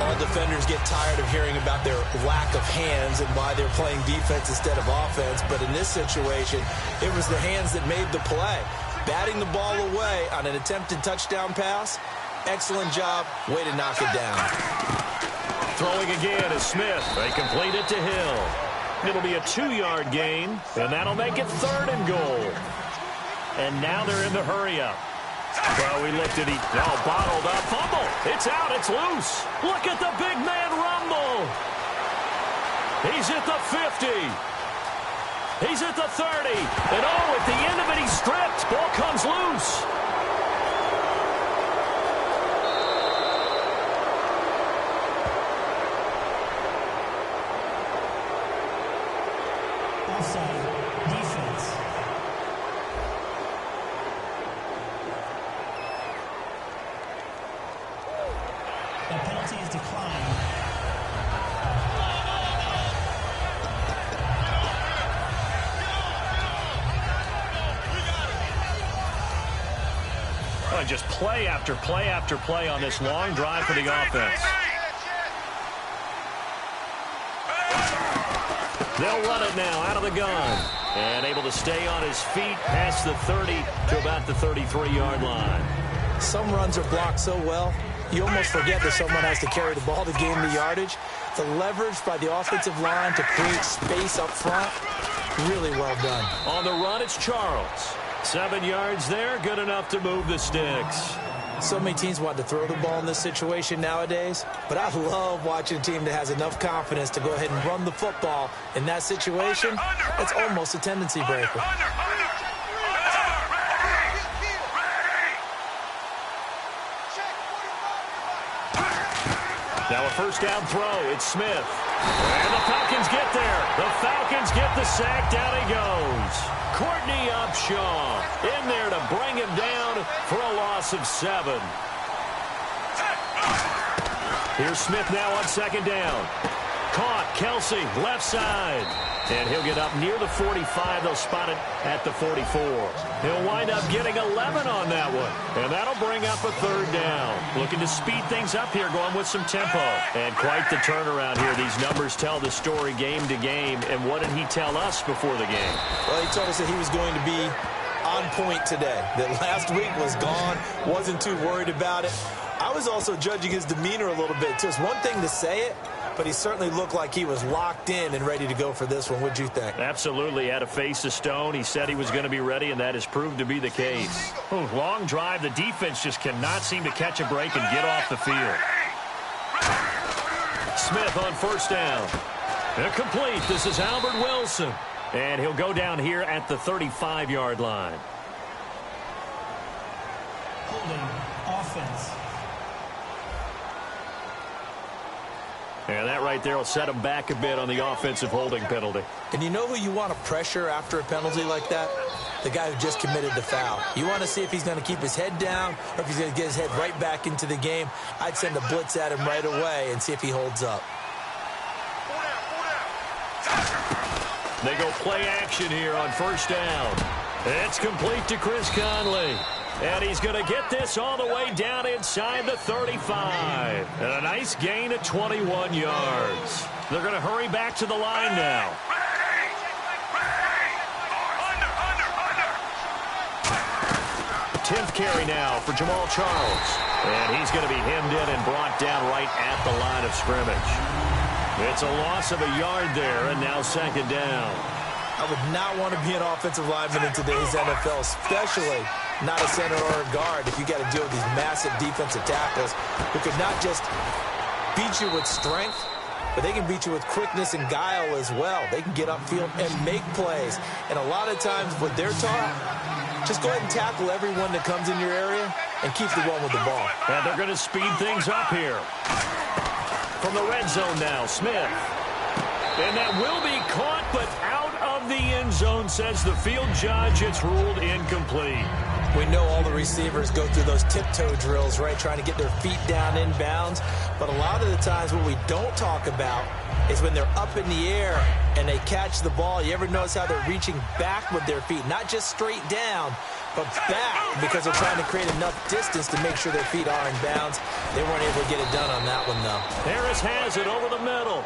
All defenders get tired of hearing about their lack of hands and why they're playing defense instead of offense. But in this situation, it was the hands that made the play. Batting the ball away on an attempted touchdown pass. Excellent job. Way to knock it down.
Throwing again is Smith. They complete it to Hill. It'll be a 2-yard gain, and that'll make it 3rd and goal. And now they're in the hurry-up. Well, we looked at it. Oh, bottled up. Fumble. It's out. It's loose. Look at the big man rumble. He's at the 50. He's at the 30. And, oh, at the end of it, he's stripped. Ball comes loose.
Offside. Defense.
just play after play after play on this long drive for the offense. They'll run it now out of the gun. And able to stay on his feet past the 30 to about the 33-yard line.
Some runs are blocked so well, you almost forget that someone has to carry the ball to gain the yardage. The leverage by the offensive line to create space up front, really well done.
On the run, it's Charles. 7 yards there, good enough to move the sticks.
So many teams want to throw the ball in this situation nowadays, but I love watching a team that has enough confidence to go ahead and run the football in that situation. That's almost a tendency breaker.
Now a first down throw, it's Smith. And the Falcons get there. The Falcons get the sack, down he goes. Courtney Upshaw in there to bring him down for a loss of 7. Here's Smith now on second down. Caught, Kelsey, left side. And he'll get up near the 45. They'll spot it at the 44. He'll wind up getting 11 on that one. And that'll bring up a third down. Looking to speed things up here, going with some tempo. And quite the turnaround here. These numbers tell the story game to game. And what did he tell us before the game?
Well, he told us that he was going to be on point today. That last week was gone. Wasn't too worried about it. I was also judging his demeanor a little bit, too. It's one thing to say it, but he certainly looked like he was locked in and ready to go for this one. What'd you think?
Absolutely. Had a face of stone. He said he was going to be ready, and that has proved to be the case. Long drive. The defense just cannot seem to catch a break and get off the field. Smith on first down. Complete. This is Albert Wilson. And he'll go down here at the 35-yard line.
Holding offense.
And that right there will set him back a bit on the offensive holding penalty.
And you know who you want to pressure after a penalty like that? The guy who just committed the foul. You want to see if he's going to keep his head down or if he's going to get his head right back into the game. I'd send a blitz at him right away and see if he holds up.
They go play action here on first down. It's complete to Chris Conley. And he's going to get this all the way down inside the 35. And a nice gain of 21 yards. They're going to hurry back to the line now. 10th carry now for Jamal Charles. And he's going to be hemmed in and brought down right at the line of scrimmage. It's a loss of a yard there, and now second down.
I would not want to be an offensive lineman in today's NFL, especially not a center or a guard, if you got to deal with these massive defensive tackles who could not just beat you with strength, but they can beat you with quickness and guile as well. They can get upfield and make plays. And a lot of times what they're taught, just go ahead and tackle everyone that comes in your area and keep the one with the ball.
And they're going to speed things up here. From the red zone now, Smith. And that will be caught, but out of the end zone, says the field judge. It's ruled incomplete.
We know all the receivers go through those tiptoe drills, right, trying to get their feet down in bounds. But a lot of the times what we don't talk about is when they're up in the air and they catch the ball. You ever notice how they're reaching back with their feet? Not just straight down, but back, because they're trying to create enough distance to make sure their feet are in bounds. They weren't able to get it done on that one, though.
Harris has it over the middle.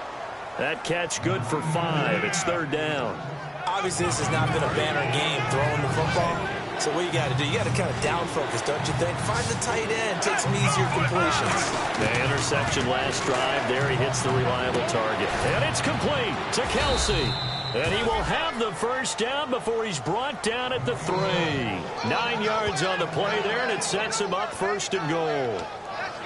That catch good for 5. It's third down.
Obviously, this has not been a banner game throwing the football. So what you got to do, you got to kind of down focus, don't you think? Find the tight end, take some easier completions.
The interception last drive, there he hits the reliable target. And it's complete to Kelsey. And he will have the first down before he's brought down at the 3. 9 yards on the play there, and it sets him up first and goal.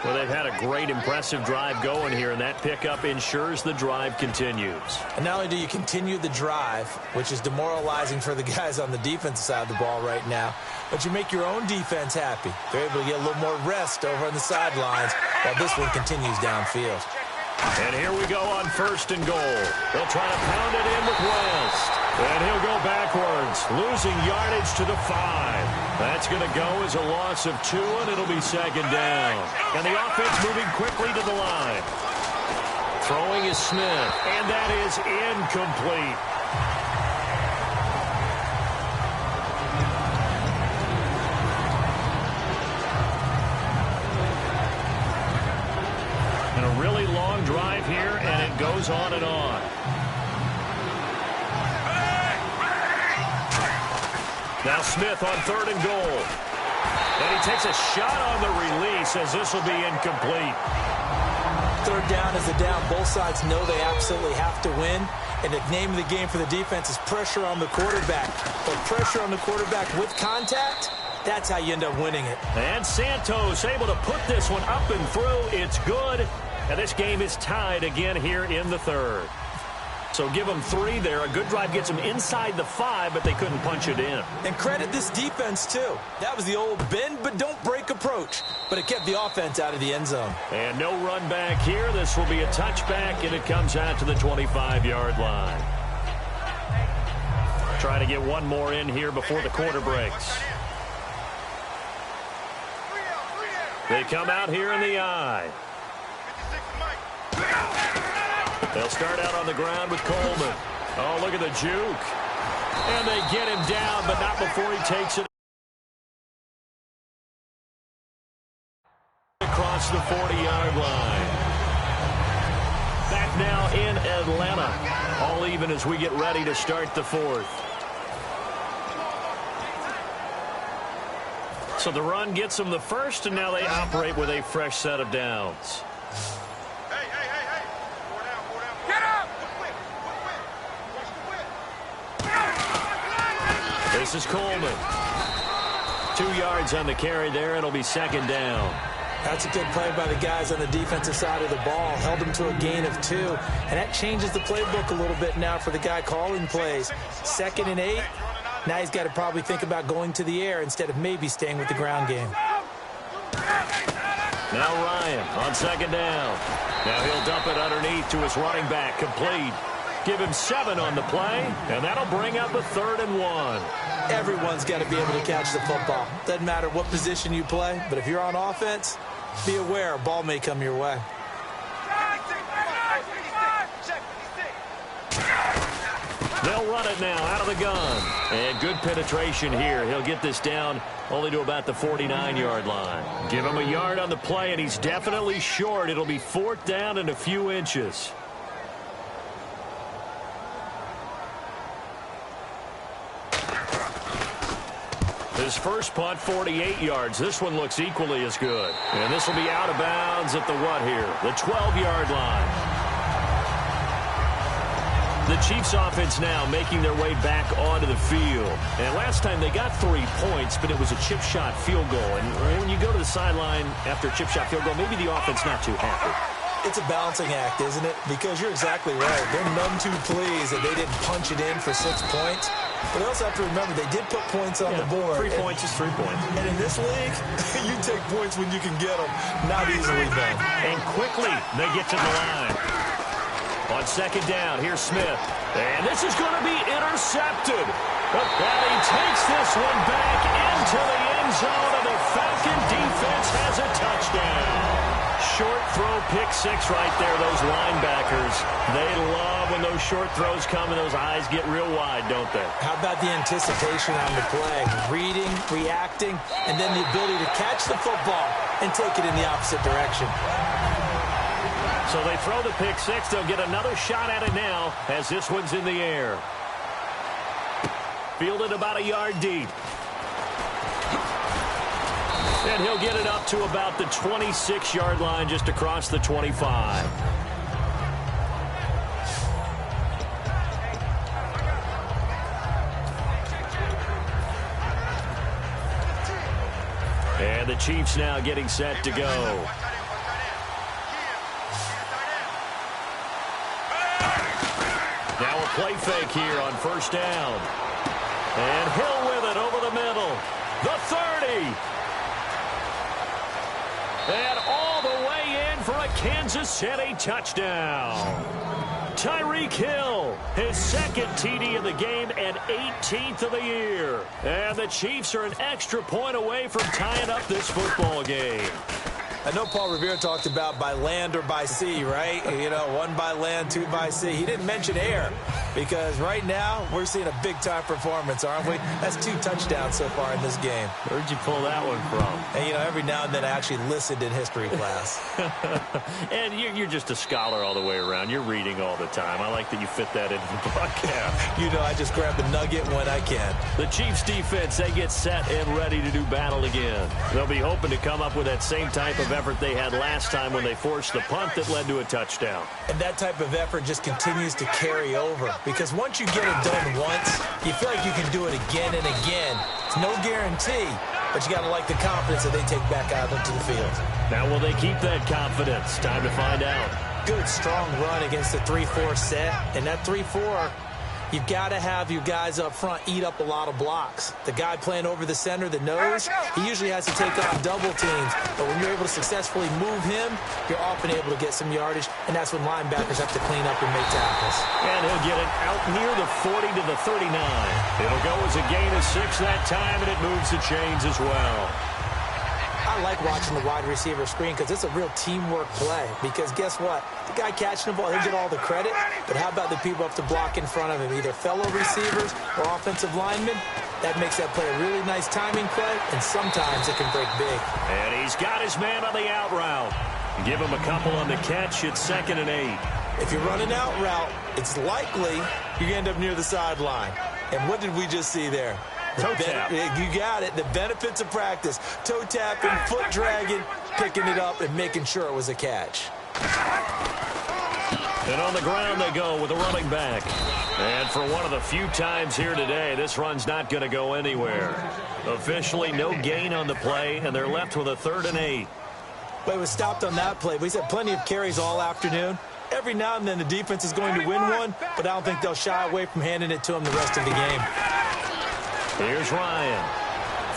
Well, they've had a great, impressive drive going here, and that pickup ensures the drive continues.
And not only do you continue the drive, which is demoralizing for the guys on the defensive side of the ball right now, but you make your own defense happy. They're able to get a little more rest over on the sidelines while this one continues downfield.
And here we go on first and goal. They'll try to pound it in with West. And he'll go backwards, losing yardage to the 5. That's going to go as a loss of 2, and it'll be second down. And the offense moving quickly to the line. Throwing is Smith, and that is incomplete. goes on and on. Now Smith on 3rd and goal. And he takes a shot on the release as this will be incomplete.
3rd down is a down. Both sides know they absolutely have to win. And the name of the game for the defense is pressure on the quarterback. But pressure on the quarterback with contact, that's how you end up winning it.
And Santos able to put this one up and through. It's good. And this game is tied again here in the 3rd. So give them 3 there. A good drive gets them inside the 5, but they couldn't punch it in.
And credit this defense, too. That was the old bend but don't break approach. But it kept the offense out of the end zone.
And no run back here. This will be a touchback, and it comes out to the 25-yard line. Trying to get one more in here before the quarter breaks. They come out here in the I. They'll start out on the ground with Coleman. Oh, look at the juke. And they get him down, but not before he takes it across the 40-yard line. Back now in Atlanta. All even as we get ready to start the 4th. So the run gets them the first, and now they operate with a fresh set of downs. This is Coleman. 2 yards on the carry there. It'll be 2nd down.
That's a good play by the guys on the defensive side of the ball. Held them to a gain of 2. And that changes the playbook a little bit now for the guy calling plays. 2nd and 8. Now he's got to probably think about going to the air instead of maybe staying with the ground game.
Now Ryan on 2nd down. Now he'll dump it underneath to his running back. Complete. Give him 7 on the play, and that'll bring up a 3rd and 1.
Everyone's got to be able to catch the football. Doesn't matter what position you play, but if you're on offense, be aware a ball may come your way.
They'll run it now out of the gun. And good penetration here. He'll get this down only to about the 49-yard line. Give him a yard on the play, and he's definitely short. It'll be 4th down and a few inches. His first punt, 48 yards. This one looks equally as good. And this will be out of bounds at the what here? The 12-yard line. The Chiefs offense now making their way back onto the field. And last time they got 3 points, but it was a chip shot field goal. And when you go to the sideline after a chip shot field goal, maybe the offense not too happy.
It's a balancing act, isn't it? Because you're exactly right. They're none too pleased that they didn't punch it in for 6 points. But they also have to remember they did put points on the board.
3 points is 3 points.
And in this league, you take points when you can get them. Not easily done.
And quickly they get to the line. On 2nd down, here's Smith. And this is going to be intercepted. But he takes this one back into the end zone, and the Falcon defense has a touchdown. Short throw, pick 6 right there, those linebackers. They love when those short throws come and those eyes get real wide, don't they?
How about the anticipation on the play? Reading, reacting, and then the ability to catch the football and take it in the opposite direction.
So they throw the pick 6. They'll get another shot at it now as this one's in the air. Fielded about a yard deep. And he'll get it up to about the 26-yard line, just across the 25. And the Chiefs now getting set to go. Now a play fake here on 1st down. And Hill with it over the middle. The 30. And all the way in for a Kansas City touchdown. Tyreek Hill, his 2nd TD of the game and 18th of the year. And the Chiefs are an extra point away from tying up this football game.
I know Paul Revere talked about by land or by sea, right? You know, 1 by land, 2 by sea. He didn't mention air because right now we're seeing a big-time performance, aren't we? That's 2 touchdowns so far in this game.
Where'd you pull that one from?
And, you know, every now and then I actually listened in history class.
And you're just a scholar all the way around. You're reading all the time. I like that you fit that into the broadcast.
You know, I just grab the nugget when I can.
The Chiefs defense, they get set and ready to do battle again. They'll be hoping to come up with that same type of effort they had last time when they forced the punt that led to a touchdown.
And that type of effort just continues to carry over because once you get it done once, you feel like you can do it again and again. It's no guarantee, but you got to like the confidence that they take back out into the field.
Now, will they keep that confidence? Time to find out.
Good, strong run against the 3-4 set. And that 3-4, you've got to have your guys up front eat up a lot of blocks. The guy playing over the center, the nose, he usually has to take on double teams. But when you're able to successfully move him, you're often able to get some yardage, and that's when linebackers have to clean up and make tackles.
And he'll get it out near the 40 to the 39. It'll go as a gain of 6 that time, and it moves the chains as well.
I like watching the wide receiver screen because it's a real teamwork play. Because guess what? The guy catching the ball, he'll get all the credit. But how about the people up to block in front of him, either fellow receivers or offensive linemen? That makes that play a really nice timing play, and sometimes it can break big.
And he's got his man on the out route. Give him a couple on the catch. It's 2nd and 8.
If you're running out route, it's likely you end up near the sideline. And what did we just see there?
Toe tap.
You got it. The benefits of practice. Toe tapping, foot dragging, picking it up, and making sure it was a catch.
And on the ground they go with a running back. And for one of the few times here today, this run's not going to go anywhere. Officially no gain on the play, and they're left with a 3rd and 8.
But it was stopped on that play. We said plenty of carries all afternoon. Every now and then the defense is going to win one, but I don't think they'll shy away from handing it to them the rest of the game.
Here's Ryan,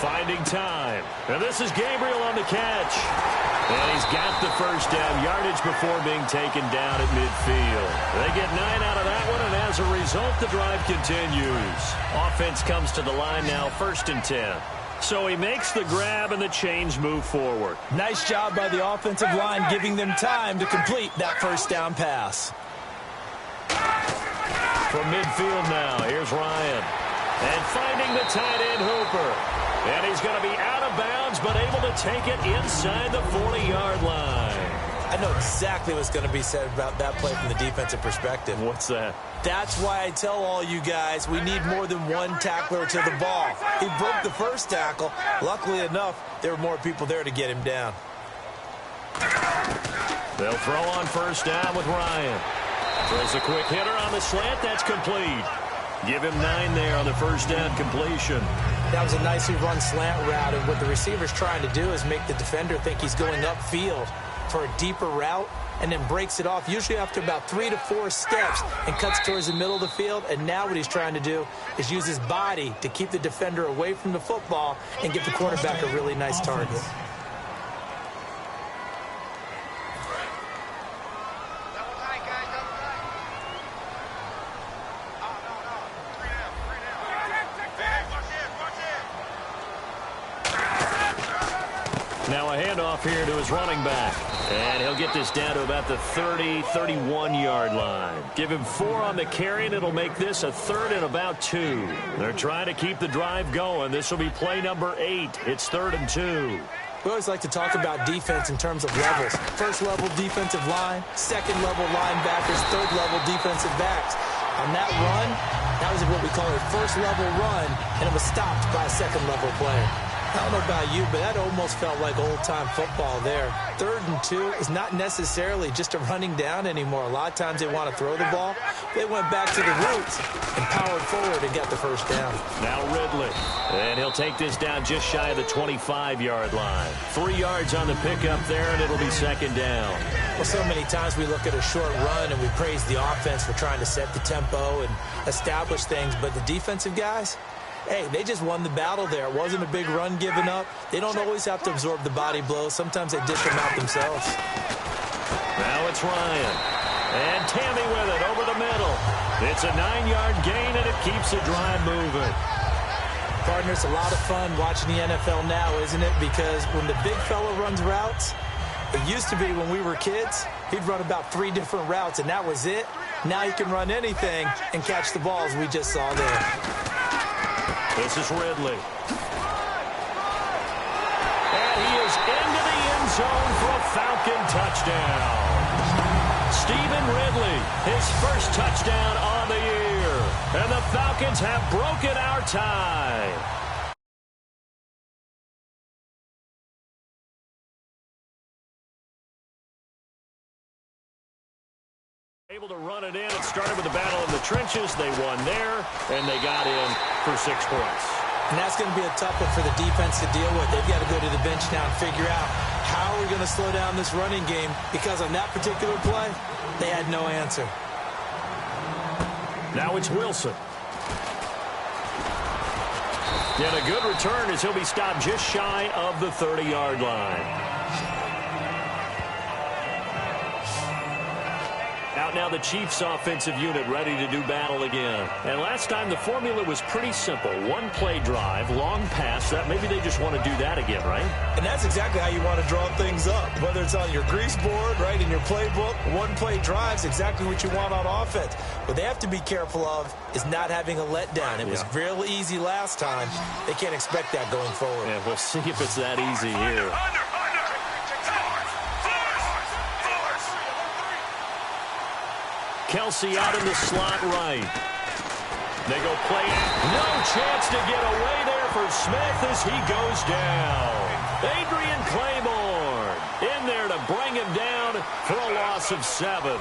finding time. And this is Gabriel on the catch. And he's got the first down yardage before being taken down at midfield. They get 9 out of that one, and as a result, the drive continues. Offense comes to the line now, 1st and 10. So he makes the grab, and the chains move forward.
Nice job by the offensive line giving them time to complete that first down pass.
From midfield now, here's Ryan. And finding the tight end Hooper. And he's going to be out of bounds, but able to take it inside the 40-yard line.
I know exactly what's going to be said about that play from the defensive perspective.
What's that?
That's why I tell all you guys we need more than one tackler to the ball. He broke the first tackle. Luckily enough, there were more people there to get him down.
They'll throw on first down with Ryan. Throws a quick hitter on the slant. That's complete. Give him 9 there on the first down completion.
That was a nicely run slant route, and what the receiver's trying to do is make the defender think he's going upfield for a deeper route and then breaks it off, usually after about 3 to 4 steps, and cuts towards the middle of the field. And now what he's trying to do is use his body to keep the defender away from the football and give the quarterback a really nice target.
Now a handoff here to his running back. And he'll get this down to about the 30, 31-yard line. Give him 4 on the carry, and it'll make this a 3rd and about 2. They're trying to keep the drive going. This will be play number 8. It's 3rd and 2.
We always like to talk about defense in terms of levels. First-level defensive line, second-level linebackers, third-level defensive backs. On that run, that was what we call a first-level run, and it was stopped by a second-level player. I don't know about you, but that almost felt like old-time football there. 3rd and 2 is not necessarily just a running down anymore. A lot of times they want to throw the ball. They went back to the roots and powered forward and got the first down.
Now Ridley. And he'll take this down just shy of the 25-yard line. 3 yards on the pickup there, and it'll be 2nd down.
Well, so many times we look at a short run and we praise the offense for trying to set the tempo and establish things, but the defensive guys, hey, they just won the battle there. It wasn't a big run given up. They don't always have to absorb the body blows. Sometimes they dish them out themselves.
Now it's Ryan. And Tammy with it over the middle. It's a 9-yard gain, and it keeps the drive moving.
Partner, it's a lot of fun watching the NFL now, isn't it? Because when the big fella runs routes, It used to be when we were kids, he'd run about 3 different routes, and that was it. Now he can run anything and catch the balls we just saw there.
This is Ridley. And he is into the end zone for a Falcon touchdown. Stephen Ridley, his first touchdown on the year. And the Falcons have broken our tie. Able to run it in. It started with a battle in the trenches. They won there, and they got in for 6 points.
And that's going to be a tough one for the defense to deal with. They've got to go to the bench now and figure out how we're going to slow down this running game, because on that particular play, they had no answer.
Now it's Wilson. And a good return as he'll be stopped just shy of the 30-yard line. Out now the Chiefs offensive unit ready to do battle again. And last time the formula was pretty simple. 1-play drive, long pass. That maybe they just want to do that again, right?
And that's exactly how you want to draw things up. Whether it's on your grease board, right, in your playbook, 1-play drive's exactly what you want on offense. What they have to be careful of is not having a letdown. It was real easy last time. They can't expect that going forward.
Yeah, we'll see if it's that easy here. Kelsey out in the slot right. They go play. No chance to get away there for Smith as he goes down. Adrian Claiborne in there to bring him down for a loss of 7.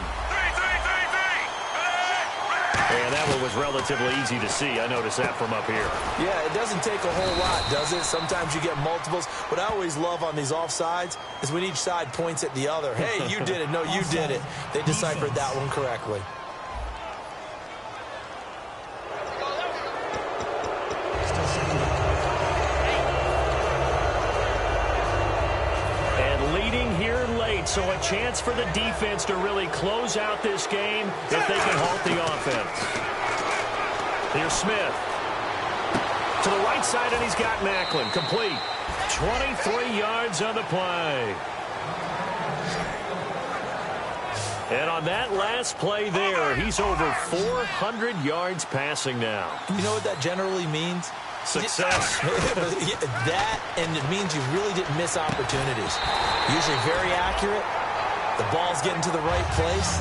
And that one was relatively easy to see. I noticed that from up here.
Yeah, it doesn't take a whole lot, does it? Sometimes you get multiples. What I always love on these offsides is when each side points at the other. Hey, you did it. No, you did it. They deciphered that one correctly.
And leading here late, so a chance for the defense to really close out this game if they can halt the offense. Here's Smith. To the right side, and he's got Macklin. Complete. 23 yards on the play. And on that last play there, he's over 400 yards passing now.
You know what that generally means?
Success.
That, and it means you really didn't miss opportunities. Usually very accurate. The ball's getting to the right place.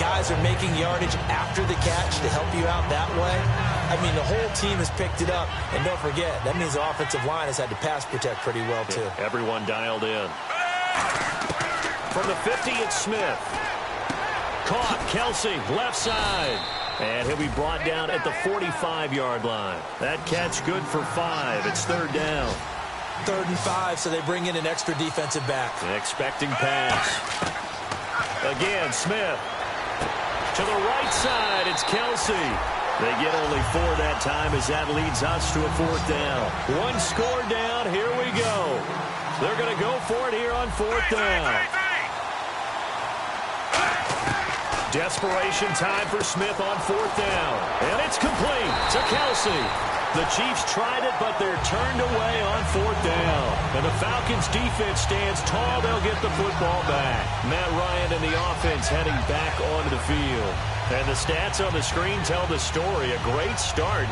Guys are making yardage after the catch to help you out that way. I mean, the whole team has picked it up. And don't forget, that means the offensive line has had to pass protect pretty well, too.
Yeah, everyone dialed in. From the 50, it's Smith. Caught, Kelsey, left side. And he'll be brought down at the 45-yard line. That catch good for 5. It's 3rd down.
3rd and 5, so they bring in an extra defensive back.
An expecting pass. Again, Smith. To the right side, it's Kelsey. They get only 4 that time as that leads us to a 4th down. 1 score down, here we go. They're going to go for it here on 4th down. Desperation time for Smith on 4th down. And it's complete to Kelsey. The Chiefs tried it, but they're turned away on 4th down. And the Falcons' defense stands tall. They'll get the football back. Matt Ryan and the offense heading back onto the field. And the stats on the screen tell the story. A great start.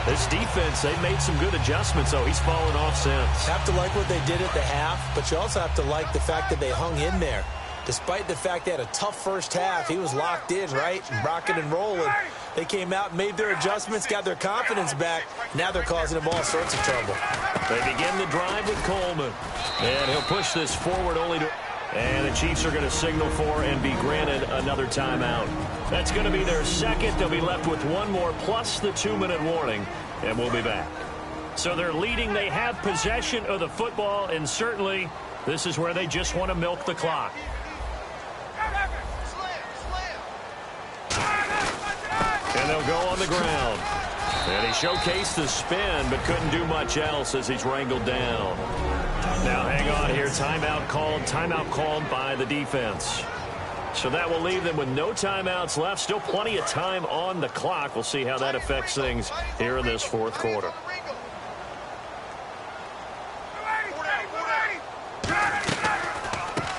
This defense, they've made some good adjustments, so he's fallen off since.
Have to like what they did at the half, but you also have to like the fact that they hung in there. Despite the fact they had a tough first half, he was locked in, right? Rocking and rolling. They came out, made their adjustments, got their confidence back. Now they're causing them all sorts of trouble.
They begin the drive with Coleman. And he'll push this forward only to... And the Chiefs are going to signal for and be granted another timeout. That's going to be their second. They'll be left with 1 more plus the 2-minute warning. And we'll be back. So they're leading. They have possession of the football. And certainly this is where they just want to milk the clock. And they'll go on the ground. And he showcased the spin, but couldn't do much else as he's wrangled down. Now, hang on here. Timeout called by the defense. So that will leave them with no timeouts left. Still plenty of time on the clock. We'll see how that affects things here in this 4th quarter.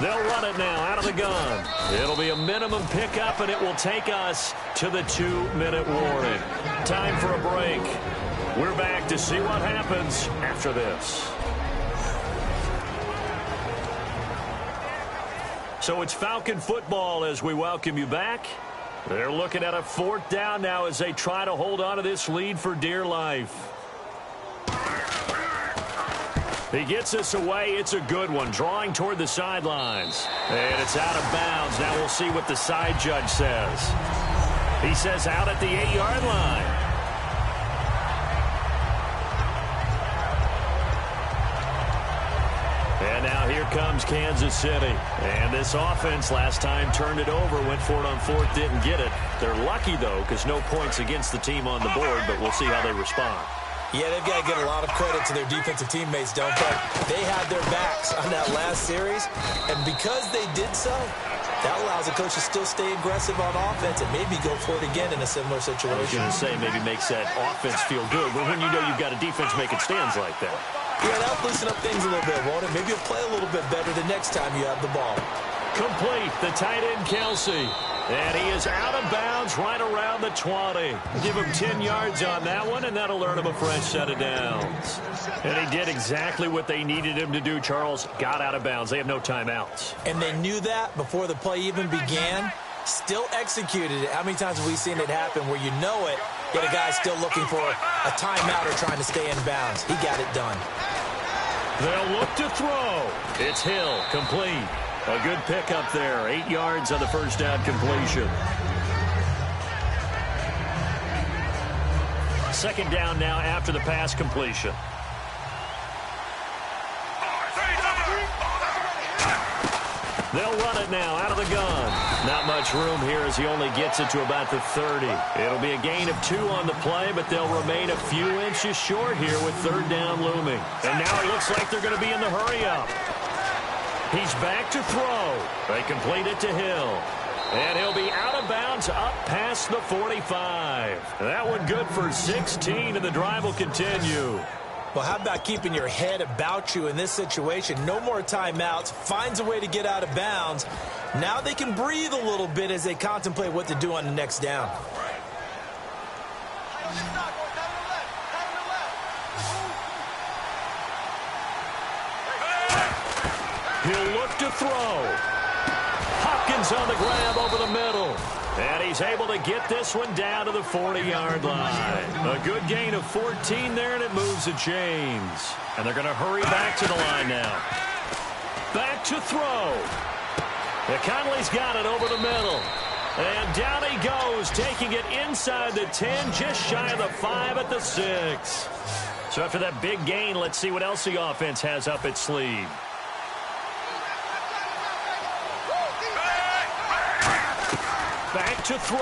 They'll run it now out of the gun. It'll be a minimum pickup, and it will take us to the 2-minute warning. Time for a break. We're back to see what happens after this. So it's Falcon football as we welcome you back. They're looking at a 4th down now as they try to hold on to this lead for dear life. He gets us away. It's a good one, drawing toward the sidelines. And it's out of bounds. Now we'll see what the side judge says. He says out at the 8-yard line. And now here comes Kansas City. And this offense last time turned it over, went for it on 4th, didn't get it. They're lucky, though, because no points against the team on the board, but we'll see how they respond.
Yeah, they've got to give a lot of credit to their defensive teammates, don't they? They had their backs on that last series, and because they did so, that allows the coach to still stay aggressive on offense and maybe go for it again in a similar situation.
I was going to say maybe makes that offense feel good, but when you know you've got a defense making stands like that.
Yeah, that'll loosen up things a little bit, won't it? Maybe you'll play a little bit better the next time you have the ball.
Complete, the tight end Kelsey. And he is out of bounds right around the 20. Give him 10 yards on that one, and that'll earn him a fresh set of downs. And he did exactly what they needed him to do, Charles. Got out of bounds. They have no timeouts.
And they knew that before the play even began. Still executed it. How many times have we seen it happen where you know it, yet a guy's still looking for a timeout or trying to stay in bounds? He got it done.
They'll look to throw. It's Hill, complete. A good pickup there. 8 yards on the first down completion. 2nd down now after the pass completion. They'll run it now out of the gun. Not much room here as he only gets it to about the 30. It'll be a gain of 2 on the play, but they'll remain a few inches short here with 3rd down looming. And now it looks like they're going to be in the hurry-up. He's back to throw. They complete it to Hill. And he'll be out of bounds up past the 45. That one good for 16, and the drive will continue.
Well, how about keeping your head about you in this situation? No more timeouts. Finds a way to get out of bounds. Now they can breathe a little bit as they contemplate what to do on the next down.
He'll look to throw. Hopkins on the grab over the middle. And he's able to get this one down to the 40-yard line. A good gain of 14 there, and it moves the chains. And they're going to hurry back to the line now. Back to throw. Conley's got it over the middle. And down he goes, taking it inside the 10, just shy of the 5 at the 6. So after that big gain, let's see what else the offense has up its sleeve. Back to throw.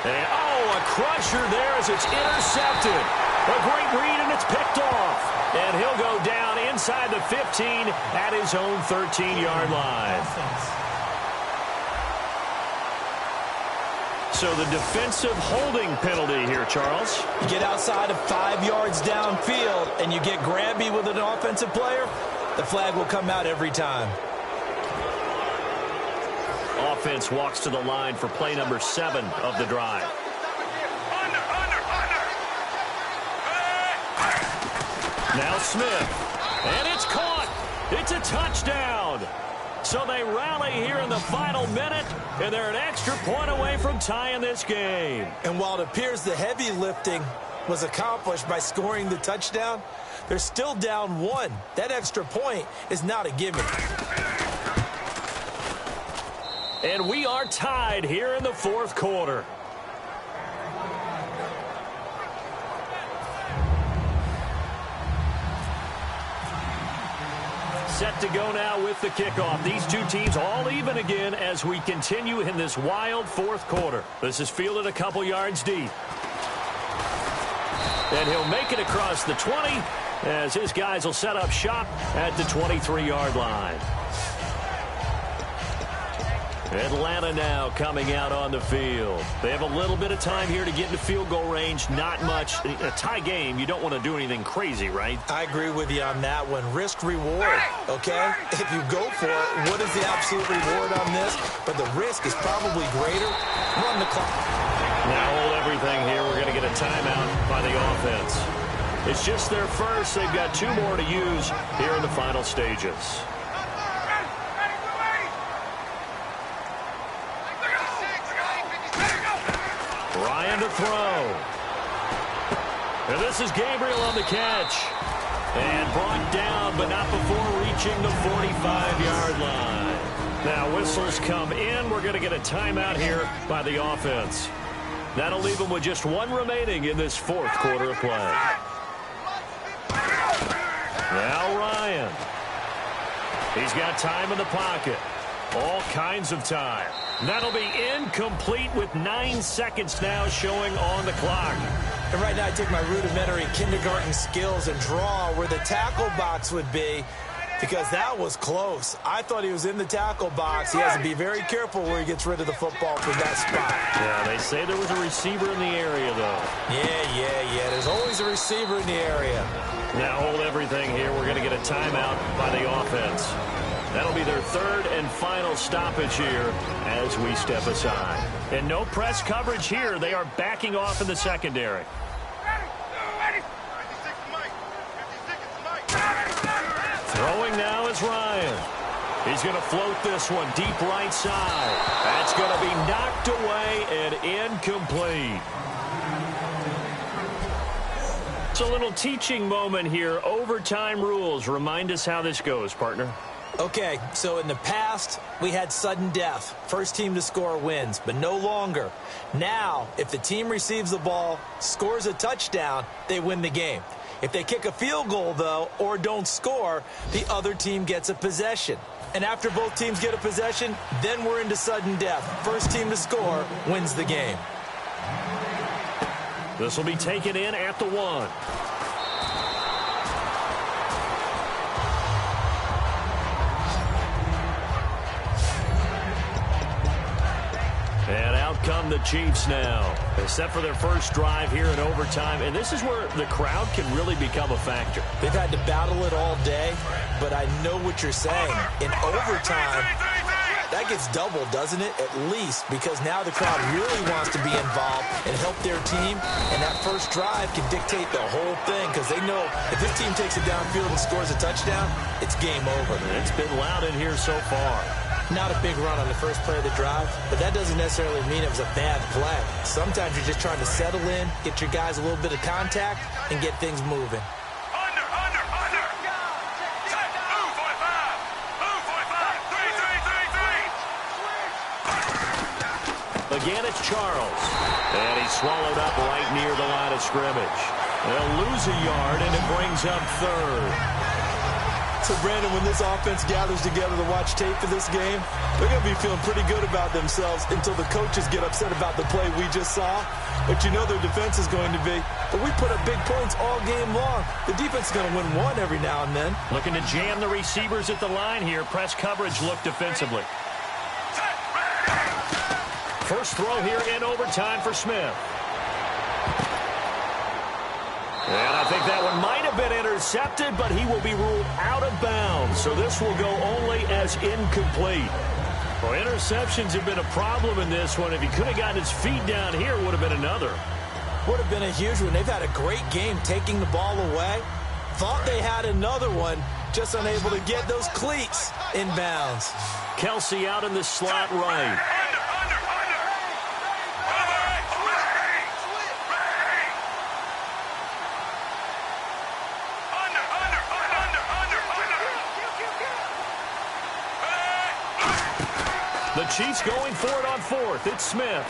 And, a crusher there as it's intercepted. A great read, and it's picked off. And he'll go down inside the 15 at his own 13-yard line. So the defensive holding penalty here, Charles.
You get outside of 5 yards downfield, and you get grabby with an offensive player, the flag will come out every time.
Offense walks to the line for play number 7 of the drive. Now Smith, and it's caught. It's a touchdown. So they rally here in the final minute, and they're an extra point away from tying this game.
And while it appears the heavy lifting was accomplished by scoring the touchdown, they're still down 1. That extra point is not a gimme.
And we are tied here in the 4th quarter. Set to go now with the kickoff. These two teams all even again as we continue in this wild 4th quarter. This is fielded a couple yards deep. And he'll make it across the 20 as his guys will set up shop at the 23-yard line. Atlanta now coming out on the field. They have a little bit of time here to get into field goal range. Not much. A tie game, you don't want to do anything crazy, right?
I agree with you on that one. Risk-reward, okay? If you go for it, what is the absolute reward on this? But the risk is probably greater. Run the clock.
Now hold everything here. We're going to get a timeout by the offense. It's just their first. They've got 2 more to use here in the final stages. Ryan to throw. And this is Gabriel on the catch. And brought down, but not before reaching the 45-yard line. Now whistles come in. We're going to get a timeout here by the offense. That'll leave them with just 1 remaining in this 4th quarter of play. Now Ryan. He's got time in the pocket. All kinds of time. That'll be incomplete with 9 seconds now showing on the clock.
And right now I take my rudimentary kindergarten skills and draw where the tackle box would be, because that was close. I thought he was in the tackle box. He has to be very careful where he gets rid of the football from that spot.
Yeah, they say there was a receiver in the area, though.
Yeah. There's always a receiver in the area.
Now hold everything here. We're going to get a timeout by the offense. That'll be their 3rd and final stoppage here as we step aside. And no press coverage here. They are backing off in the secondary. Throwing now is Ryan. He's going to float this one deep right side. That's going to be knocked away and incomplete. It's a little teaching moment here. Overtime rules. Remind us how this goes, partner.
Okay, so in the past, we had sudden death. First team to score wins, but no longer. Now, if the team receives the ball, scores a touchdown, they win the game. If they kick a field goal, though, or don't score, the other team gets a possession. And after both teams get a possession, then we're into sudden death. First team to score wins the game.
This will be taken in at the 1. And out come the Chiefs now. They set for their first drive here in overtime, and this is where the crowd can really become a factor.
They've had to battle it all day, but I know what you're saying. In overtime, that gets doubled, doesn't it? At least, because now the crowd really wants to be involved and help their team, and that first drive can dictate the whole thing, because they know if this team takes it downfield and scores a touchdown, it's game over.
It's been loud in here so far.
Not a big run on the first play of the drive, but that doesn't necessarily mean it was a bad play. Sometimes you're just trying to settle in, get your guys a little bit of contact, and get things moving.
Again, it's Charles. And he's swallowed up right near the line of scrimmage. They'll lose a yard, and it brings up 3rd.
So, Brandon, when this offense gathers together to watch tape for this game, they're going to be feeling pretty good about themselves until the coaches get upset about the play we just saw. But you know their defense is going to be. But we put up big points all game long. The defense is going to win one every now and then.
Looking to jam the receivers at the line here. Press coverage look defensively. First throw here in overtime for Smith. And I think that one might have been intercepted, but he will be ruled out of bounds. So this will go only as incomplete. Well, interceptions have been a problem in this one. If he could have gotten his feet down here, it would have been another.
Would have been a huge one. They've had a great game taking the ball away. Thought they had another one, just unable to get those cleats in bounds.
Kelsey out in the slot right. The Chiefs going for it on 4th. It's Smith.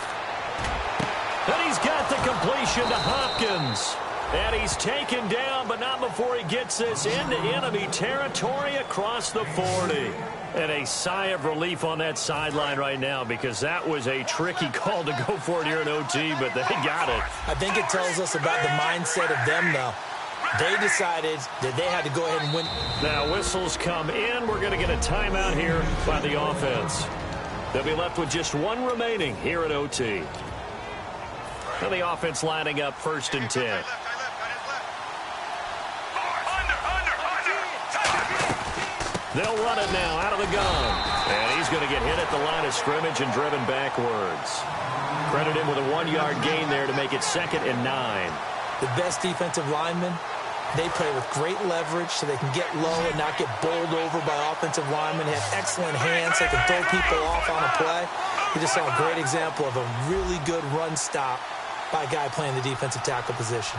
And he's got the completion to Hopkins. And he's taken down, but not before he gets this into enemy territory across the 40. And a sigh of relief on that sideline right now, because that was a tricky call to go for it here in OT, but they got it.
I think it tells us about the mindset of them, though. They decided that they had to go ahead and win.
Now whistles come in. We're going to get a timeout here by the offense. They'll be left with just one remaining here at OT. So the offense lining up 1st and 10. They'll run it now out of the gun. And he's going to get hit at the line of scrimmage and driven backwards. Credit him with a 1-yard gain there to make it 2nd and 9.
The best defensive linemen, they play with great leverage so they can get low and not get bowled over by offensive linemen. They have excellent hands. They can throw people off on a play. We just saw a great example of a really good run stop by a guy playing the defensive tackle position.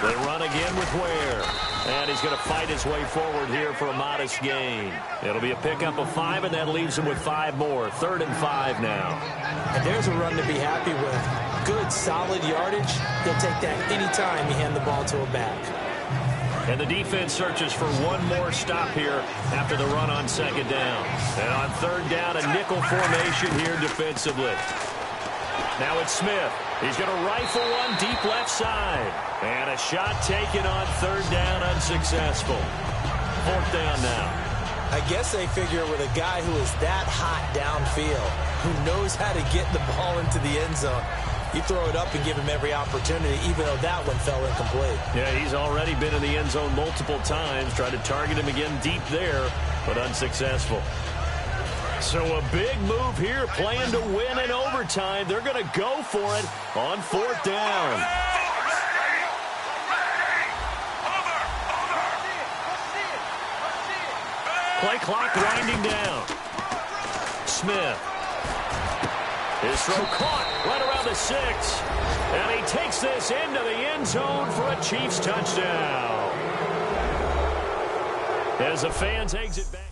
They run again with Ware. And he's going to fight his way forward here for a modest gain. It'll be a pickup of 5, and that leaves him with 5 more. 3rd and 5 now.
And there's a run to be happy with. Good, solid yardage. He'll take that anytime you hand the ball to a back.
And the defense searches for one more stop here after the run on 2nd down. And on 3rd down, a nickel formation here defensively. Now it's Smith. He's going to rifle one deep left side. And a shot taken on 3rd down, unsuccessful. 4th down now.
I guess they figure with a guy who is that hot downfield, who knows how to get the ball into the end zone, you throw it up and give him every opportunity, even though that one fell incomplete.
Yeah, he's already been in the end zone multiple times. Tried to target him again deep there, but unsuccessful. So a big move here, playing to win in overtime. They're going to go for it on 4th down. Play clock winding down. Smith. His throw caught right around the 6. And he takes this into the end zone for a Chiefs touchdown. As the fans exit back.